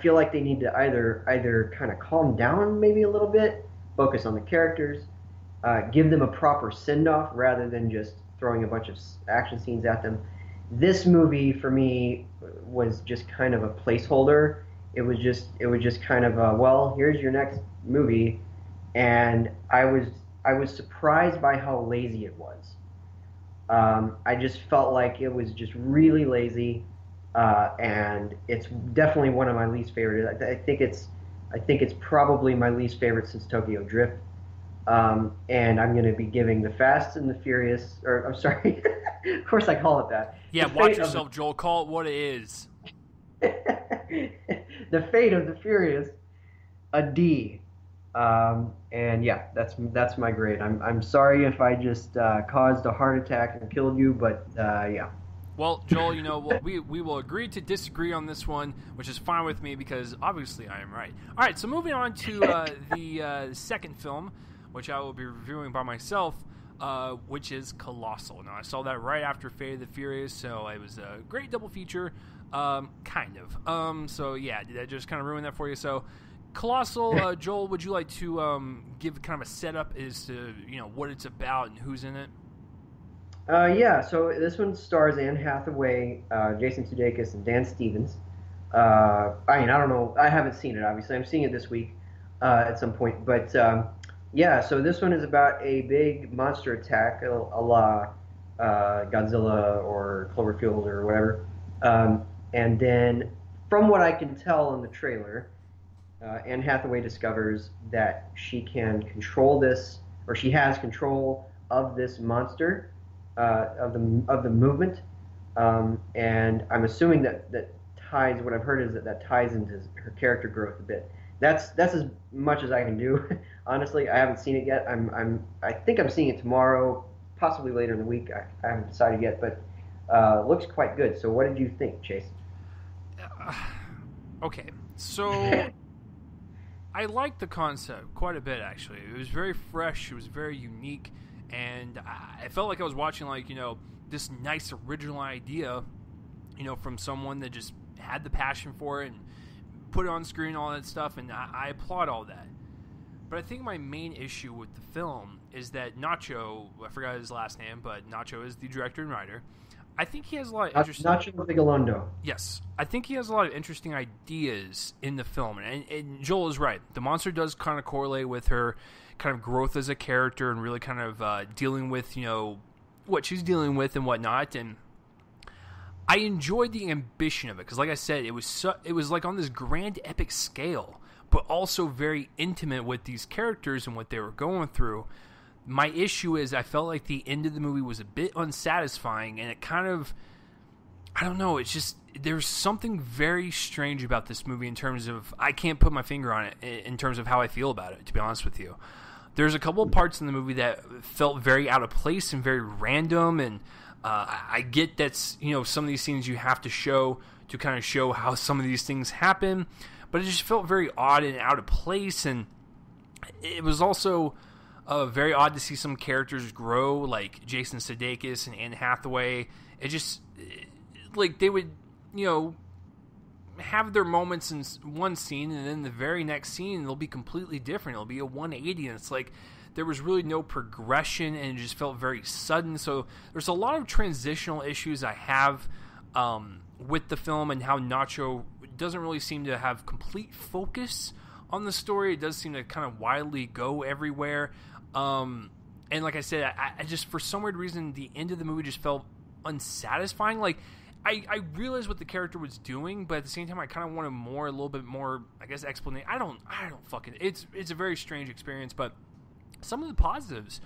feel like they need to either kind of calm down maybe a little bit, focus on the characters, give them a proper send-off rather than just throwing a bunch of action scenes at them. This movie for me was just kind of a placeholder. It was just kind of well, here's your next movie, and I was surprised by how lazy it was. I just felt like it was just really lazy, and it's definitely one of my least favorites. I think it's probably my least favorite since Tokyo Drift. And I'm going to be giving The Fast and the Furious, or I'm sorry, of course I call it that. Yeah, watch yourself, Joel. Call it what it is. The Fate of the Furious. a D. And yeah, that's my grade. I'm sorry if I just caused a heart attack and killed you, but yeah. Well, Joel, we will agree to disagree on this one, which is fine with me because obviously I am right. All right, so moving on to the second film, which I will be reviewing by myself, which is Colossal. Now, I saw that right after Fate of the Furious, so it was a great double feature, kind of. So yeah, did I just kind of ruin that for you? So, Colossal, Joel, would you like to give kind of a setup as to what it's about and who's in it? Yeah, so this one stars Anne Hathaway, Jason Sudeikis, and Dan Stevens. I mean, I don't know. I haven't seen it, obviously. I'm seeing it this week at some point. But yeah, so this one is about a big monster attack, a la Godzilla or Cloverfield or whatever. And then, from what I can tell in the trailer, Anne Hathaway discovers that she can control this, or she has control of this monster. Of the movement, and I'm assuming that ties. What I've heard is that ties into her character growth a bit. That's as much as I can do. Honestly, I haven't seen it yet. I think I'm seeing it tomorrow, possibly later in the week. I haven't decided yet, but looks quite good. So, what did you think, Chase? Okay, so I liked the concept quite a bit. Actually, it was very fresh. It was very unique. And I felt like I was watching, this nice original idea, from someone that just had the passion for it and put it on screen, all that stuff, and I applaud all that. But I think my main issue with the film is that Nacho, I forgot his last name, but Nacho is the director and writer. I think he has a lot of interesting... Nacho Vigalondo. Yes. I think he has a lot of interesting ideas in the film. And Joel is right. The monster does kind of correlate with her kind of growth as a character and really kind of dealing with, what she's dealing with and whatnot. And I enjoyed the ambition of it because, like I said, it was like on this grand epic scale, but also very intimate with these characters and what they were going through. My issue is I felt like the end of the movie was a bit unsatisfying, and it kind of, I don't know, it's just, there's something very strange about this movie in terms of, I can't put my finger on it in terms of how I feel about it, to be honest with you. There's a couple of parts in the movie that felt very out of place and very random, and I get that's, some of these scenes you have to show to kind of show how some of these things happen, but it just felt very odd and out of place, and it was also... very odd to see some characters grow, like Jason Sudeikis and Anne Hathaway. It just, like, they would, have their moments in one scene, and then the very next scene, they'll be completely different. It'll be a 180, and it's like, there was really no progression, and it just felt very sudden. So, there's a lot of transitional issues I have with the film, and how Nacho doesn't really seem to have complete focus on the story. It does seem to kind of wildly go everywhere. And like I said, I just, for some weird reason, the end of the movie just felt unsatisfying. Like, I realized what the character was doing, but at the same time, I kind of wanted a little bit more, I guess, explanation. I don't fucking, it's a very strange experience, but some of the positives,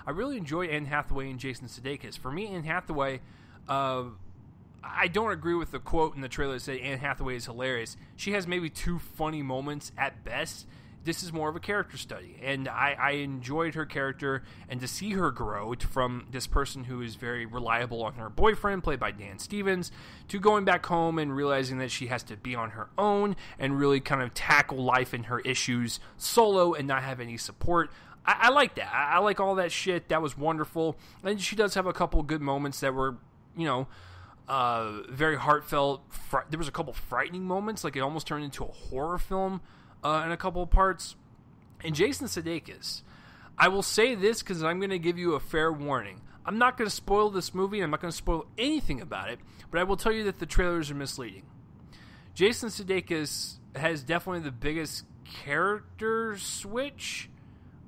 I really enjoy Anne Hathaway and Jason Sudeikis. For me, Anne Hathaway, I don't agree with the quote in the trailer that said Anne Hathaway is hilarious. She has maybe 2 funny moments at best. This is more of a character study, and I enjoyed her character, and to see her grow from this person who is very reliable on her boyfriend, played by Dan Stevens, to going back home and realizing that she has to be on her own and really kind of tackle life and her issues solo and not have any support. I like that. I like all that shit. That was wonderful. And she does have a couple good moments that were, very heartfelt. There was a couple frightening moments, like it almost turned into a horror film in a couple of parts. And Jason Sudeikis, I will say this because I'm going to give you a fair warning. I'm not going to spoil this movie. I'm not going to spoil anything about it, but I will tell you that the trailers are misleading. Jason Sudeikis has definitely the biggest character switch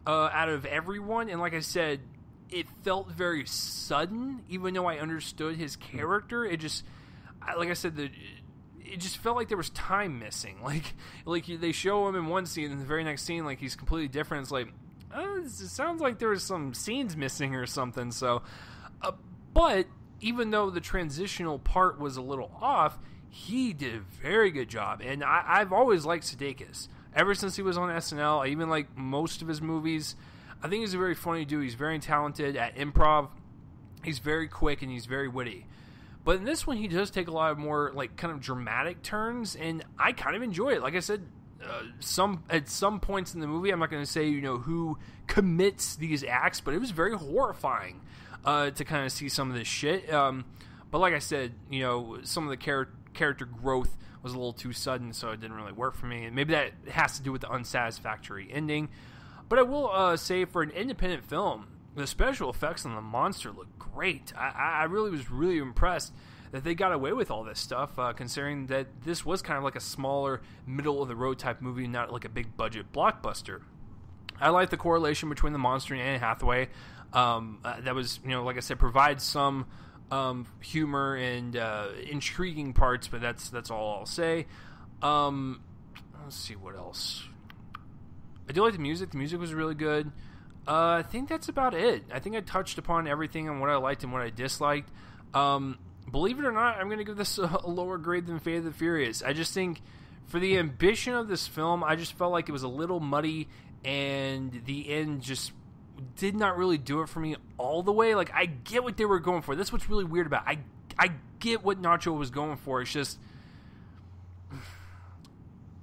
out of everyone, and like I said, it felt very sudden, even though I understood his character. It just, like I said, it just felt like there was time missing. Like they show him in one scene, and the very next scene, like he's completely different. It's like, it sounds like there was some scenes missing or something. So, but even though the transitional part was a little off, he did a very good job. And I've always liked Sudeikis. ever since he was on SNL. I even like most of his movies. I think he's a very funny dude. He's very talented at improv. He's very quick and he's very witty. But in this one, he does take a lot of more like kind of dramatic turns, and I kind of enjoy it. Like I said, at some points in the movie, I'm not going to say who commits these acts, but it was very horrifying to kind of see some of this shit. But like I said, some of the character growth was a little too sudden, so it didn't really work for me. And maybe that has to do with the unsatisfactory ending. But I will say, for an independent film, the special effects on the monster look great. I really was really impressed that they got away with all this stuff, considering that this was kind of like a smaller, middle-of-the-road type movie, not like a big-budget blockbuster. I like the correlation between the monster and Anne Hathaway. That was, like I said, provides some humor and intriguing parts, but that's all I'll say. Let's see what else. I do like the music. The music was really good. I think that's about it. I think I touched upon everything and what I liked and what I disliked. Believe it or not, I'm going to give this a lower grade than Fate of the Furious. I just think for the ambition of this film, I just felt like it was a little muddy, and the end just did not really do it for me all the way. Like, I get what they were going for. That's what's really weird about it. I get what Nacho was going for. It's just...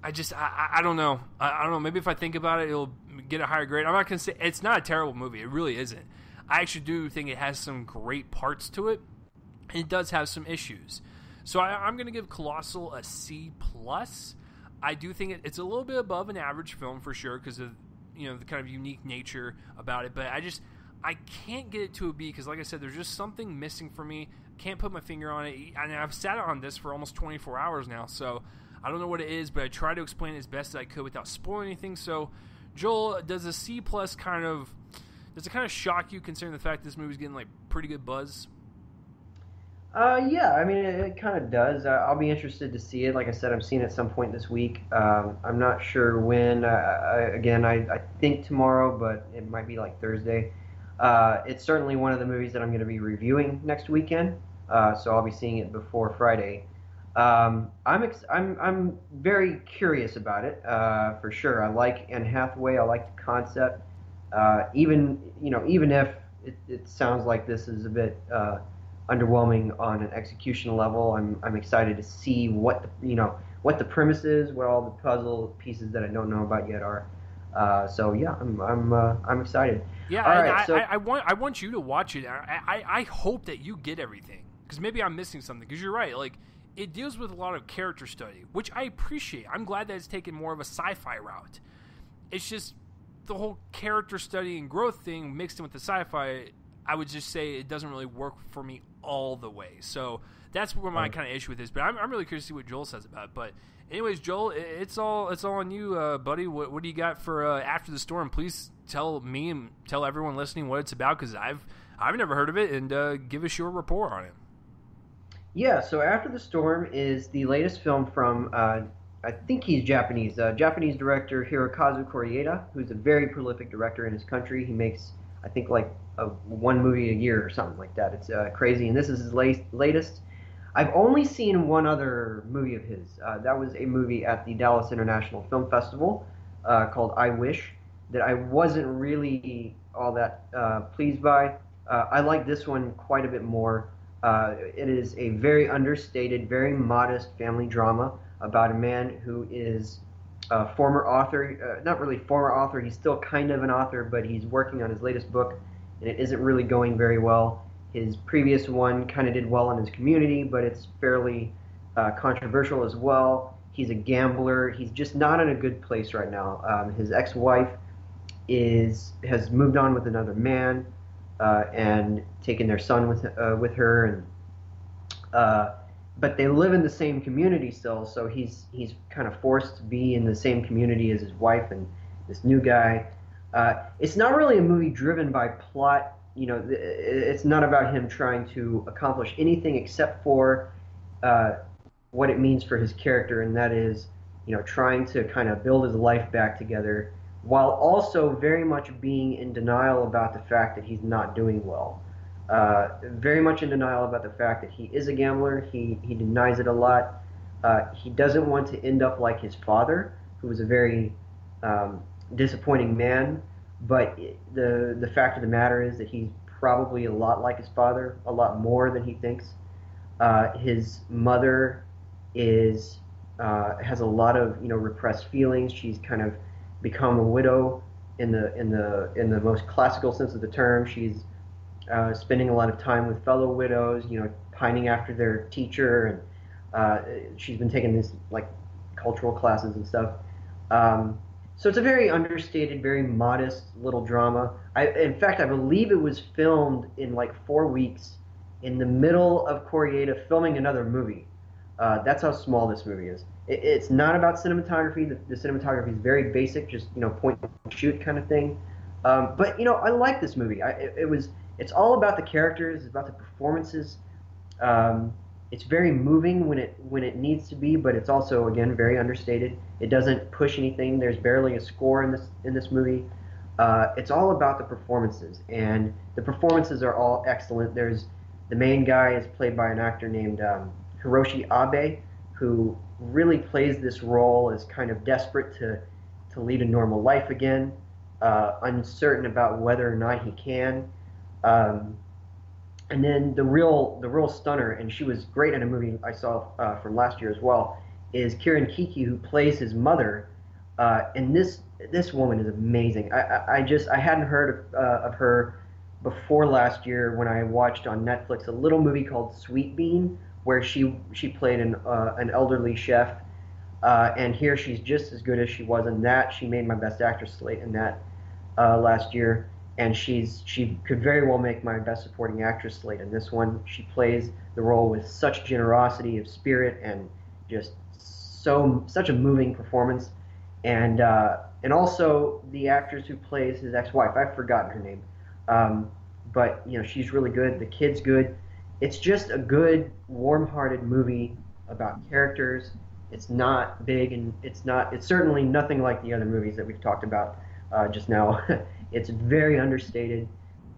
I don't know. I don't know. Maybe if I think about it, it'll get a higher grade. I'm not going to say... It's not a terrible movie. It really isn't. I actually do think it has some great parts to it. And it does have some issues. So I'm going to give Colossal a C+. I do think it's a little bit above an average film for sure because of the kind of unique nature about it. But I can't get it to a B because, like I said, there's just something missing for me. Can't put my finger on it. And I've sat on this for almost 24 hours now, so I don't know what it is, but I try to explain it as best as I could without spoiling anything. So, Joel, does a C+ does it kind of shock you considering the fact this movie's getting like pretty good buzz? Yeah, I mean, it kind of does. I'll be interested to see it. Like I said, I'm seeing it at some point this week. I'm not sure when. I think tomorrow, but it might be like Thursday. It's certainly one of the movies that I'm going to be reviewing next weekend, so I'll be seeing it before Friday. I'm very curious about it, for sure. I like Anne Hathaway. I like the concept. Even if it sounds like this is a bit underwhelming on an execution level, I'm excited to see what the premise is, what all the puzzle pieces that I don't know about yet are. So yeah, I'm excited. Yeah, all right, I want you to watch it. I hope that you get everything, because maybe I'm missing something. Because you're right, like it deals with a lot of character study, which I appreciate. I'm glad that it's taken more of a sci-fi route. It's just the whole character study and growth thing mixed in with the sci-fi. I would just say it doesn't really work for me all the way. So that's where my kind of issue with this. But I'm really curious to see what Joel says about it. But anyways, Joel, it's all on you, buddy. What do you got for After the Storm? Please tell me and tell everyone listening what it's about, because I've never heard of it, and give us your report on it. Yeah, so After the Storm is the latest film from, I think he's Japanese, Japanese director Hirokazu Koreeda, who's a very prolific director in his country. He makes, I think, like one movie a year or something like that. It's crazy, and this is his latest. I've only seen one other movie of his. That was a movie at the Dallas International Film Festival called I Wish, that I wasn't really all that pleased by. I like this one quite a bit more. It is a very understated, very modest family drama about a man who is a former author, not really former author, he's still kind of an author, but he's working on his latest book, and it isn't really going very well. His previous one kind of did well in his community, but it's fairly controversial as well. He's a gambler. He's just not in a good place right now. His ex-wife has moved on with another man and taken their son with her, and but they live in the same community still. So he's kind of forced to be in the same community as his wife and this new guy. It's not really a movie driven by plot. It's not about him trying to accomplish anything except for what it means for his character, and that is, trying to kind of build his life back together, while also very much being in denial about the fact that he's not doing well. Very much in denial about the fact that he is a gambler. He denies it a lot. He doesn't want to end up like his father, who was a very disappointing man. But the fact of the matter is that he's probably a lot like his father, a lot more than he thinks. His mother is has a lot of repressed feelings. She's kind of become a widow in the most classical sense of the term. She's spending a lot of time with fellow widows, pining after their teacher, and she's been taking these like cultural classes and stuff. So it's a very understated, very modest little drama. In fact, I believe it was filmed in like 4 weeks in the middle of Koreeda filming another movie. That's how small this movie is. It's not about cinematography. The cinematography is very basic, just point and shoot kind of thing. But I like this movie. It's all about the characters. It's about the performances. It's very moving when it needs to be, but it's also again very understated. It doesn't push anything. There's barely a score in this movie. It's all about the performances, and the performances are all excellent. There's the main guy is played by an actor named Hiroshi Abe, who really plays this role as kind of desperate to lead a normal life again, uncertain about whether or not he can. And then the real stunner, and she was great in a movie I saw from last year as well, is Kieran Kiki, who plays his mother. And this woman is amazing. I hadn't heard of her before last year when I watched on Netflix a little movie called Sweet Bean, where she played an elderly chef. And here she's just as good as she was in that. She made my Best Actress slate in that last year. And she could very well make my Best Supporting Actress slate in this one. She plays the role with such generosity of spirit and just such a moving performance. And also the actress who plays his ex-wife, I've forgotten her name, but she's really good. The kid's good. It's just a good, warm-hearted movie about characters. It's not big, and it's certainly nothing like the other movies that we've talked about just now. It's very understated,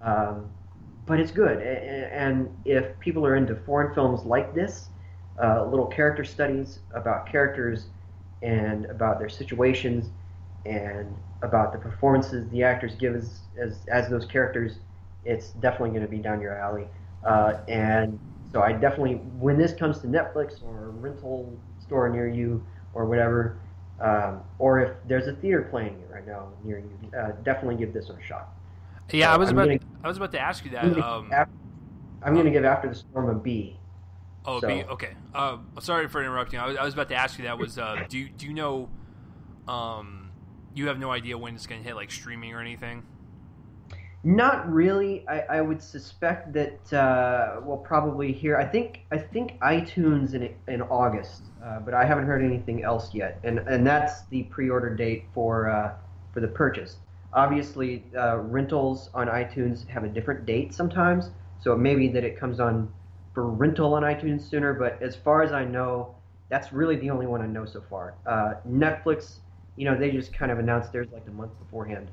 but it's good. And if people are into foreign films like this, little character studies about characters and about their situations and about the performances the actors give as those characters, it's definitely going to be down your alley. And so I definitely, when this comes to Netflix or a rental store near you or whatever, or if there's a theater playing it right now near you, definitely give this one a shot. Yeah, so I was about to ask you that. I'm going to give After the Storm a B. Oh, so. B. Okay. Sorry for interrupting. I was about to ask you that. Was do you know? You have no idea when it's going to hit like streaming or anything? Not really. I would suspect that we'll probably hear. I think iTunes in August, but I haven't heard anything else yet. And that's the pre-order date for the purchase. Obviously, rentals on iTunes have a different date sometimes, so it may be that it comes on for rental on iTunes sooner. But as far as I know, that's really the only one I know so far. Netflix, they just kind of announced theirs like a month beforehand.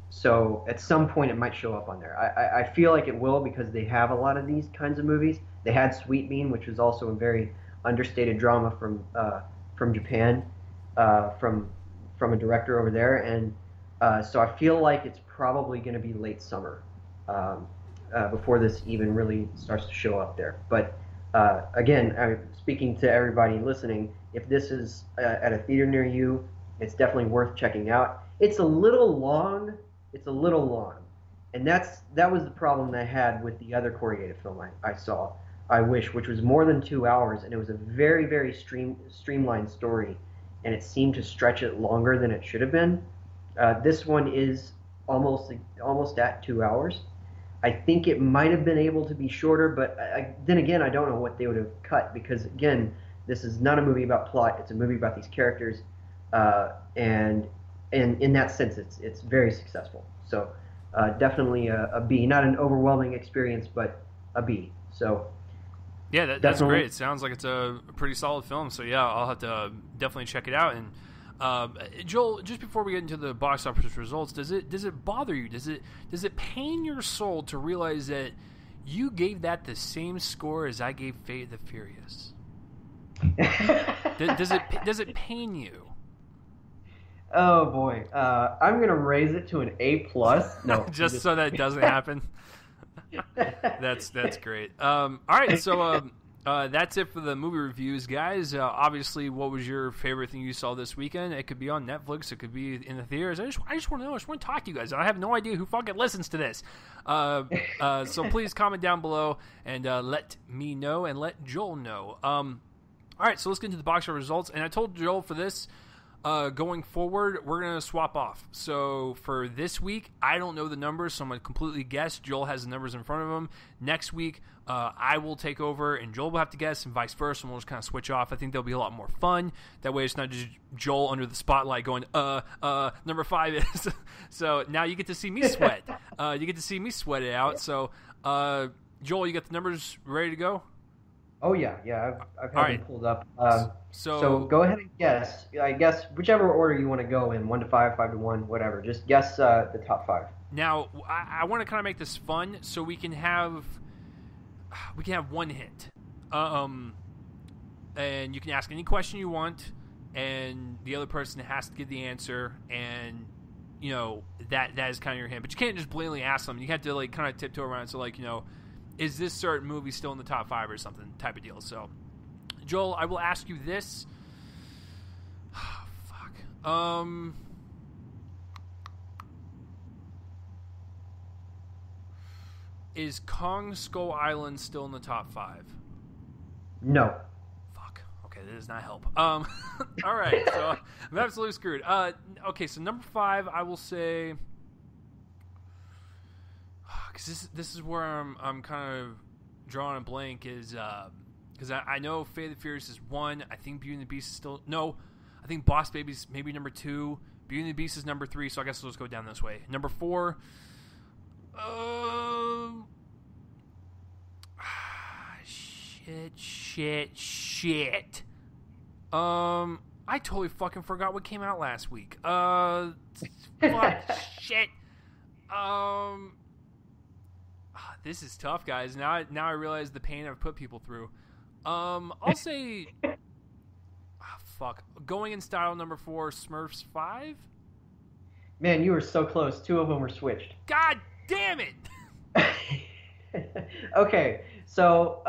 So at some point it might show up on there. I feel like it will because they have a lot of these kinds of movies. They had Sweet Bean, which was also a very understated drama from Japan, from a director over there, and so I feel like it's probably going to be late summer before this even really starts to show up there. But again, I'm speaking to everybody listening. If this is at a theater near you, it's definitely worth checking out. It's a little long. And that was the problem that I had with the other Koreeda film I saw, I Wish, which was more than 2 hours, and it was a very, very streamlined story, and it seemed to stretch it longer than it should have been. This one is almost at 2 hours. I think it might have been able to be shorter, but then again, I don't know what they would have cut, because again, this is not a movie about plot, it's a movie about these characters, and in that sense, it's very successful. So definitely a B. Not an overwhelming experience, but a B. So yeah, that's great. It sounds like it's a pretty solid film. So yeah, I'll have to definitely check it out. And Joel, just before we get into the box office results, does it bother you? Does it pain your soul to realize that you gave that the same score as I gave Fate of the Furious? Does it pain you? Oh boy, I'm gonna raise it to an A plus. No, I'm Just just so that doesn't happen. That's great. All right, so that's it for the movie reviews, guys. Obviously, what was your favorite thing you saw this weekend? It could be on Netflix. It could be in the theaters. I just want to know. I just want to talk to you guys. I have no idea who fucking listens to this. So please comment down below and let me know and let Joel know. All right, so let's get into the box office results. And I told Joel for this. Going forward, we're going to swap off. So for this week, I don't know the numbers, so I'm going to completely guess. Joel has the numbers in front of him. Next week, I will take over, and Joel will have to guess, and vice versa, and we'll just kind of switch off. I think there'll be a lot more fun. That way it's not just Joel under the spotlight going, number 5 is. So now you get to see me sweat. You get to see me sweat it out. So, Joel, you got the numbers ready to go? Oh yeah. I've had them pulled up. So go ahead and guess. I guess whichever order you want to go in, 1 to 5, 5 to 1, whatever. Just guess the top 5. Now I want to kind of make this fun, so we can have one hint, and you can ask any question you want, and the other person has to give the answer, and that is kind of your hint. But you can't just blatantly ask them. You have to like kind of tiptoe around. So like is this certain movie still in the top 5 or something type of deal? So, Joel, I will ask you this. Fuck. Is Kong Skull Island still in the top 5? No. Fuck. Okay, that does not help. All right, so I'm absolutely screwed. Okay, so number 5, I will say. Because this is where I'm kind of drawing a blank is because I know Fate of the Furious is 1. I think Beauty and the Beast is still I think Boss Baby's maybe number 2. Beauty and the Beast is number 3. So I guess let's go down this way. Number 4. Shit. I totally fucking forgot what came out last week. Fuck. Shit. This is tough, guys. Now I realize the pain I've put people through. I'll say, fuck. Going in style, number 4, Smurfs 5. Man, you were so close. 2 of them were switched. God damn it! Okay, so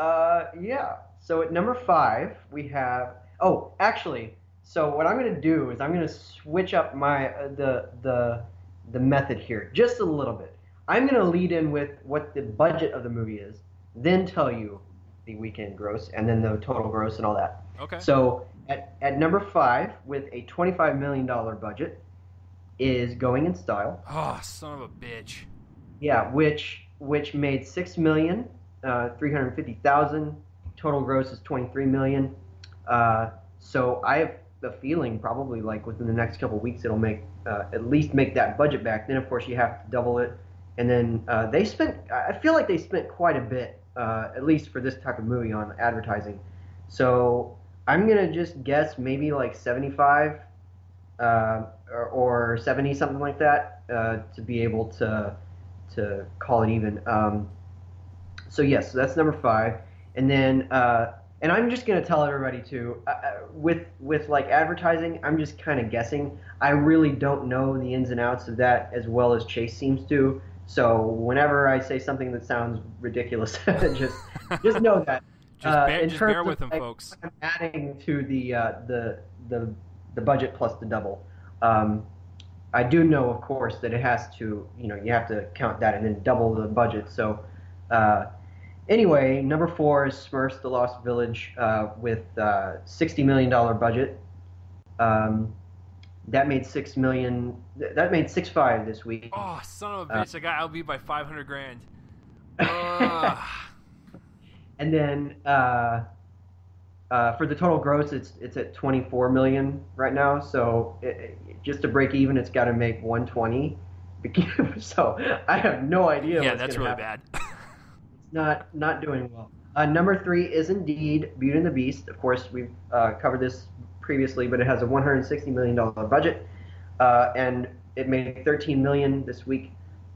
yeah. So at number 5 we have. Oh, actually, so what I'm going to do is I'm going to switch up my the method here just a little bit. I'm going to lead in with what the budget of the movie is, then tell you the weekend gross, and then the total gross and all that. Okay. So at number 5, with a $25 million budget, is Going in Style. Oh, son of a bitch. Yeah, which made $6,350,000. Total gross is $23 million. So I have a feeling probably like within the next couple of weeks it'll make at least make that budget back. Then of course you have to double it. And then I feel like they spent quite a bit, at least for this type of movie, on advertising. So I'm going to just guess maybe like 75 or 70, something like that, to be able to call it even. So yes, so that's number 5. And then, and I'm just going to tell everybody too, with like advertising, I'm just kind of guessing. I really don't know the ins and outs of that as well as Chase seems to. So whenever I say something that sounds ridiculous, just know that. Just bear with them, like, folks. I'm adding to the budget plus the double. I do know, of course, that it has to, you have to count that and then double the budget. So anyway, number 4 is Smurfs: The Lost Village with $60 million budget. That made $6 million. That made 6.5 this week. Oh, son of a bitch! I got outbeat by $500,000. And then for the total gross, it's at $24 million right now. So just to break even, it's got to make $120. So I have no idea. Yeah, what's that's gonna really happen. bad. It's not doing well. Number 3 is indeed Beauty and the Beast. Of course, we've covered this previously, but it has a $160 million budget, and it made $13 million this week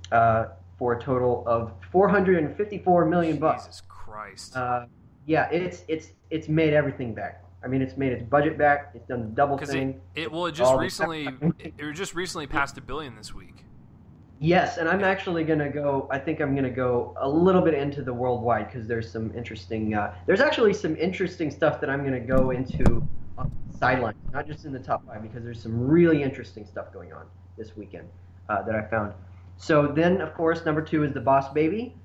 for a total of $454 million. Jesus Christ! Yeah, it's made everything back. I mean, it's made its budget back. It's done the double Because thing. it just recently passed $1 billion this week. Yes, and I'm Yeah. actually going to go, I think I'm going to go a little bit into the worldwide because there's some interesting, there's actually some interesting stuff that I'm going to go into on the sidelines, not just in the top 5, because there's some really interesting stuff going on this weekend that I found. So then, of course, number 2 is The Boss Baby.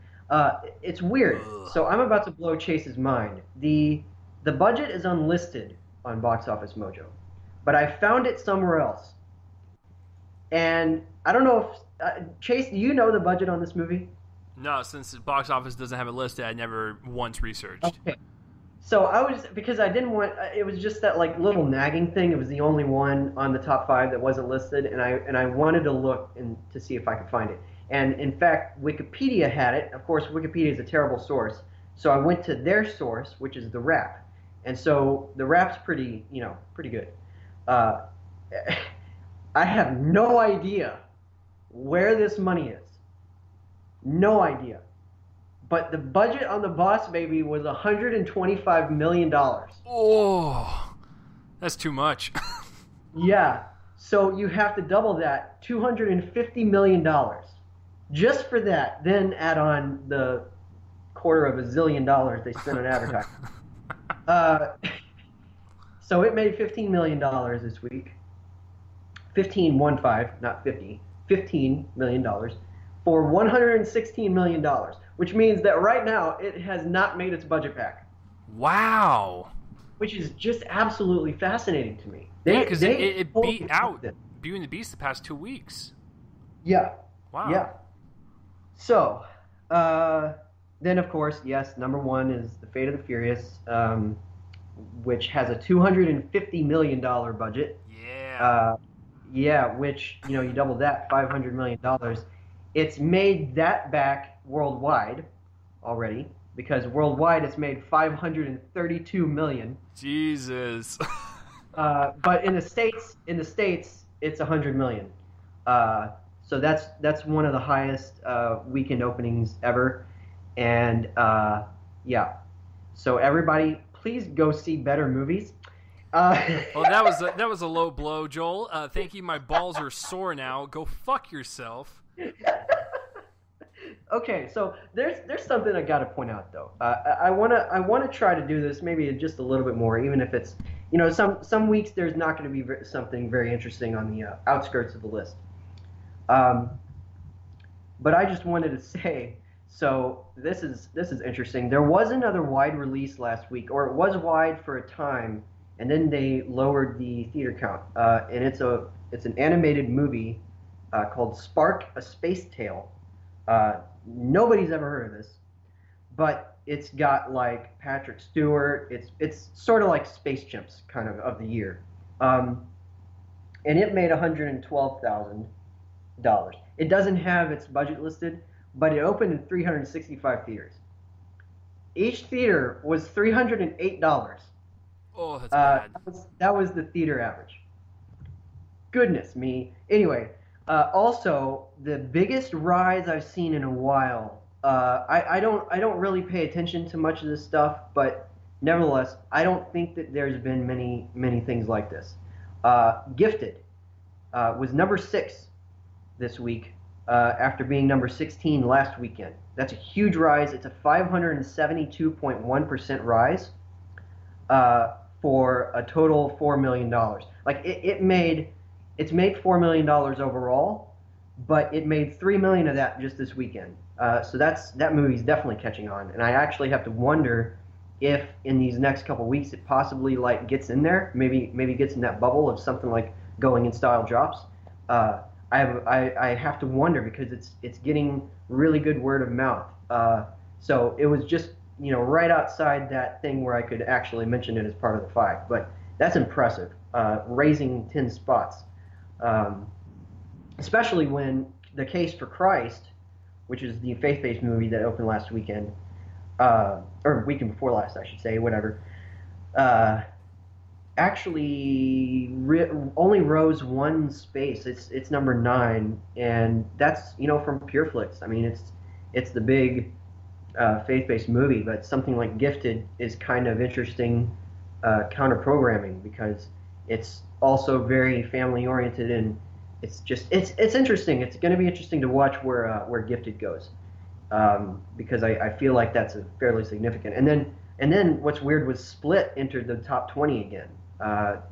It's weird. Ugh. So I'm about to blow Chase's mind. The budget is unlisted on Box Office Mojo, but I found it somewhere else. And I don't know if Chase, do you know the budget on this movie? No, since the box office doesn't have it listed, I never once researched. Okay. So I was because I didn't want it was just that like little nagging thing. It was the only one on the top 5 that wasn't listed, and I wanted to look and to see if I could find it. And in fact, Wikipedia had it. Of course, Wikipedia is a terrible source, so I went to their source, which is the Wrap. And so the Wrap's pretty good. Uh, I have no idea where this money is. No idea. But the budget on The Boss Baby was $125 million. Oh, that's too much. Yeah. So you have to double that, $250 million. Just for that, then add on the $250 million they spent on advertising. So it made $15 million this week. 15, not 50. $15 million for $116 million, which means that right now it has not made its budget back. Wow. Which is just absolutely fascinating to me. Because it beat out Beauty and the Beast the past 2 weeks. Yeah. Wow. Yeah. So, then of course, yes, number 1 is The Fate of the Furious, which has a $250 million budget. Yeah. Yeah, which, you double that, $500 million. It's made that back worldwide already, because worldwide it's made $532 million. Jesus. But in the States, it's $100 million. So that's one of the highest weekend openings ever. And yeah, so everybody, please go see better movies. Well, that was a low blow, Joel. Thank you. My balls are sore now. Go fuck yourself. Okay, so there's something I got to point out though. I wanna try to do this maybe just a little bit more, even if it's some weeks there's not going to be something very interesting on the outskirts of the list. But I just wanted to say, so this is interesting. There was another wide release last week, or it was wide for a time. And then they lowered the theater count, and it's an animated movie called Spark: A Space Tale. Nobody's ever heard of this, but it's got like Patrick Stewart. It's sort of like Space Chimps kind of the year, and it made $112,000. It doesn't have its budget listed, but it opened in 365 theaters. Each theater was $308. Oh, that's bad. That was the theater average. Goodness me. Anyway, also the biggest rise I've seen in a while. I don't really pay attention to much of this stuff, but nevertheless, I don't think that there's been many things like this. Gifted was number 6 this week after being number 16 last weekend. That's a huge rise. It's a 572.1% rise. For a total of $4 million. Like it's made $4 million overall, but it made $3 million of that just this weekend. So that movie's definitely catching on, and I actually have to wonder if in these next couple weeks it possibly like gets in there, maybe gets in that bubble of something like Going in Style drops. I have to wonder because it's getting really good word of mouth. So it was just right outside that thing where I could actually mention it as part of the 5. But that's impressive, raising 10 spots. Especially when The Case for Christ, which is the faith-based movie that opened last weekend, or weekend before last, I should say, whatever, actually only rose 1 space. It's number 9, and that's from PureFlix. I mean, it's the big faith-based movie, but something like Gifted is kind of interesting counter programming, because it's also very family oriented, and it's interesting. It's going to be interesting to watch where Gifted goes, because I feel like that's a fairly significant. And then what's weird was Split entered the top 20 again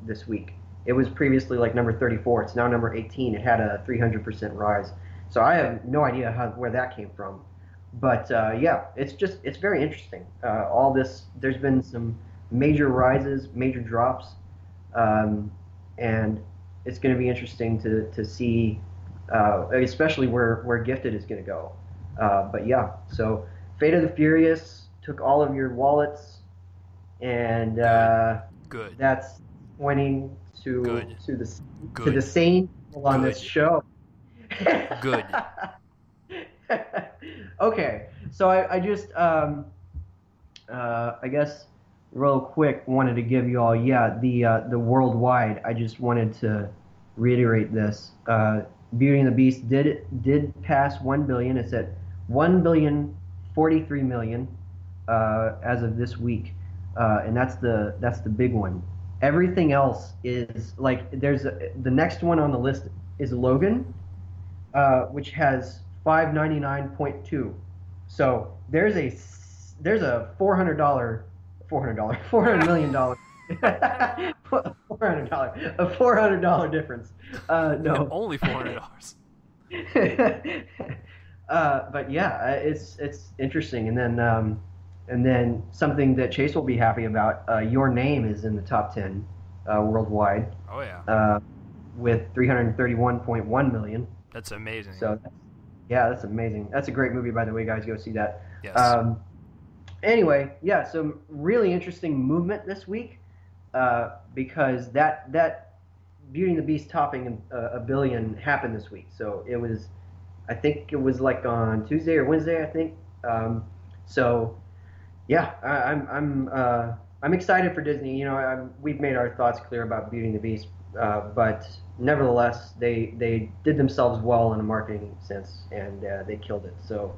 this week. It was previously like number 34. It's now number 18. It had a 300% rise. So I have no idea where that came from. But yeah, it's very interesting. All this, there's been some major rises, major drops, and it's going to be interesting to see, especially where Gifted is going to go. But yeah, so Fate of the Furious took all of your wallets, and Good. that's pointing to Good. to the Good. to the sane people on this Good. show. Good. Okay, so I just I guess real quick wanted to give you all the worldwide. I just wanted to reiterate this. Beauty and the Beast did pass 1 billion. It's at 1,043,000,000 as of this week, and that's the big one. Everything else is like the next one on the list is Logan, which has 599.2. So there's a $400 million $400 difference. No, Only $400. But yeah, it's interesting. And then something that Chase will be happy about. Your Name is in the top 10 worldwide. Oh yeah. With 331.1 million. That's amazing. So yeah, that's amazing. That's a great movie, by the way, guys. Go see that. Yes. Anyway, yeah, some really interesting movement this week, because that Beauty and the Beast topping a billion happened this week. So I think it was like on Tuesday or Wednesday, I think. So yeah, I'm excited for Disney. You know, we've made our thoughts clear about Beauty and the Beast, but nevertheless, they did themselves well in a marketing sense, and they killed it. So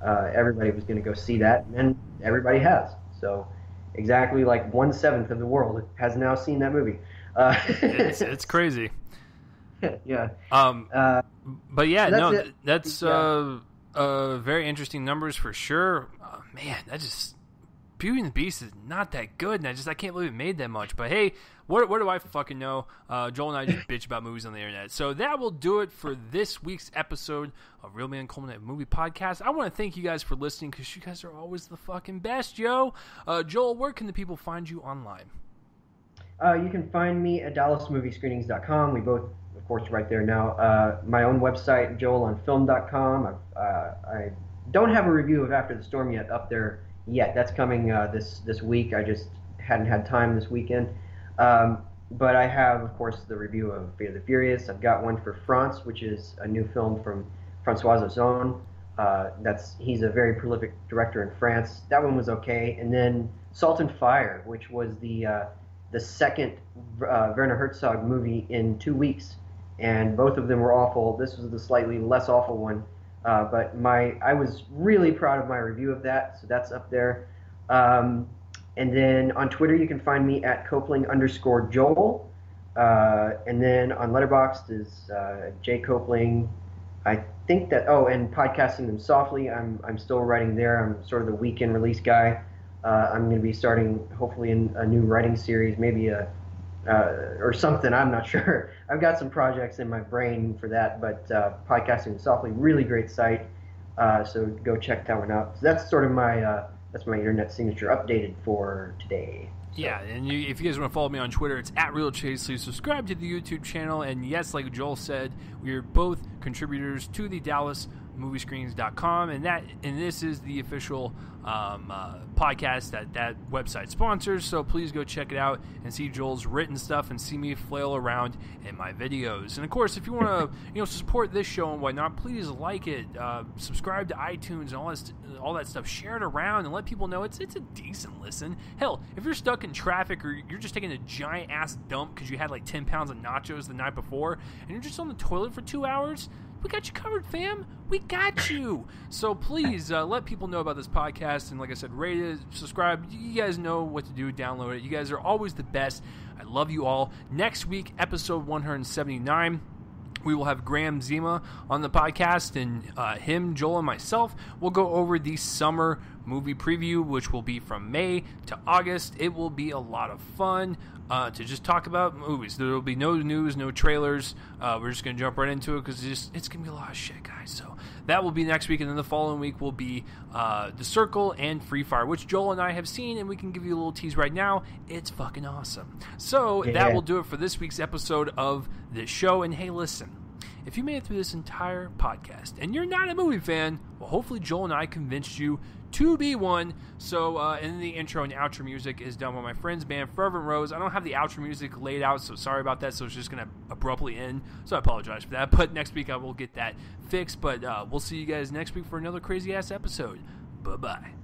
everybody was going to go see that, and everybody has. So exactly like 1/7 of the world has now seen that movie. It's crazy. Yeah. But yeah, So that's Yeah. Very interesting numbers for sure. Man, Beauty and the Beast is not that good, and I can't believe it made that much. But hey, what do I fucking know? Joel and I just bitch about movies on the internet. So that will do it for this week's episode of Real Man Coleman Movie Podcast. I want to thank you guys for listening, because you guys are always the fucking best, yo. Joel, where can the people find you online? You can find me at DallasMovieScreenings.com. We both, of course, right there now. My own website, JoelOnFilm.com. I don't have a review of After the Storm yet up there yet. That's coming this week. I just hadn't had time this weekend. But I have, of course, the review of Fate of the Furious. I've got one for France, which is a new film from Francois Ozon. He's a very prolific director in France. That one was okay. And then Salt and Fire, which was the second Werner Herzog movie in 2 weeks, and both of them were awful. This was the slightly less awful one, but I was really proud of my review of that, so that's up there. And then on Twitter, you can find me at Copling_Joel, and then on Letterboxd is J Copling. I think that and Podcasting Them Softly. I'm still writing there. I'm sort of the weekend release guy. I'm going to be starting, hopefully, in a new writing series, maybe or something. I'm not sure. I've got some projects in my brain for that, but Podcasting Softly, really great site. So go check that one out. So that's sort of my internet signature updated for today. So. Yeah, and if you guys want to follow me on Twitter, it's @RealChase. Please subscribe to the YouTube channel. And yes, like Joel said, we are both contributors to the DallasMovieScreenings.com, and this is the official podcast that website sponsors. So please go check it out and see Joel's written stuff and see me flail around in my videos. And of course, if you want to support this show and whatnot, please like it, subscribe to iTunes and all that stuff. Share it around and let people know it's a decent listen. Hell, if you're stuck in traffic or you're just taking a giant ass dump because you had like 10 pounds of nachos the night before and you're just on the toilet for 2 hours, we got you covered, fam. We got you. So please let people know about this podcast. And like I said, rate it, subscribe. You guys know what to do. Download it. You guys are always the best. I love you all. Next week, episode 179. We will have Graham Zima on the podcast, and him, Joel, and myself will go over the summer movie preview, which will be from May to August. It will be a lot of fun to just talk about movies. There will be no news, no trailers. We're just going to jump right into it because it's going to be a lot of shit, guys. So that will be next week, and then the following week will be The Circle and Free Fire, which Joel and I have seen, and we can give you a little tease right now. It's fucking awesome. So that will do it for this week's episode of this show. And hey, listen, if you made it through this entire podcast and you're not a movie fan, well, hopefully Joel and I convinced you to be one. So, and the intro and outro music is done by my friend's band, Fervent Roze. I don't have the outro music laid out, so sorry about that. So it's just going to abruptly end. So I apologize for that. But next week I will get that fixed. But we'll see you guys next week for another crazy-ass episode. Bye-bye.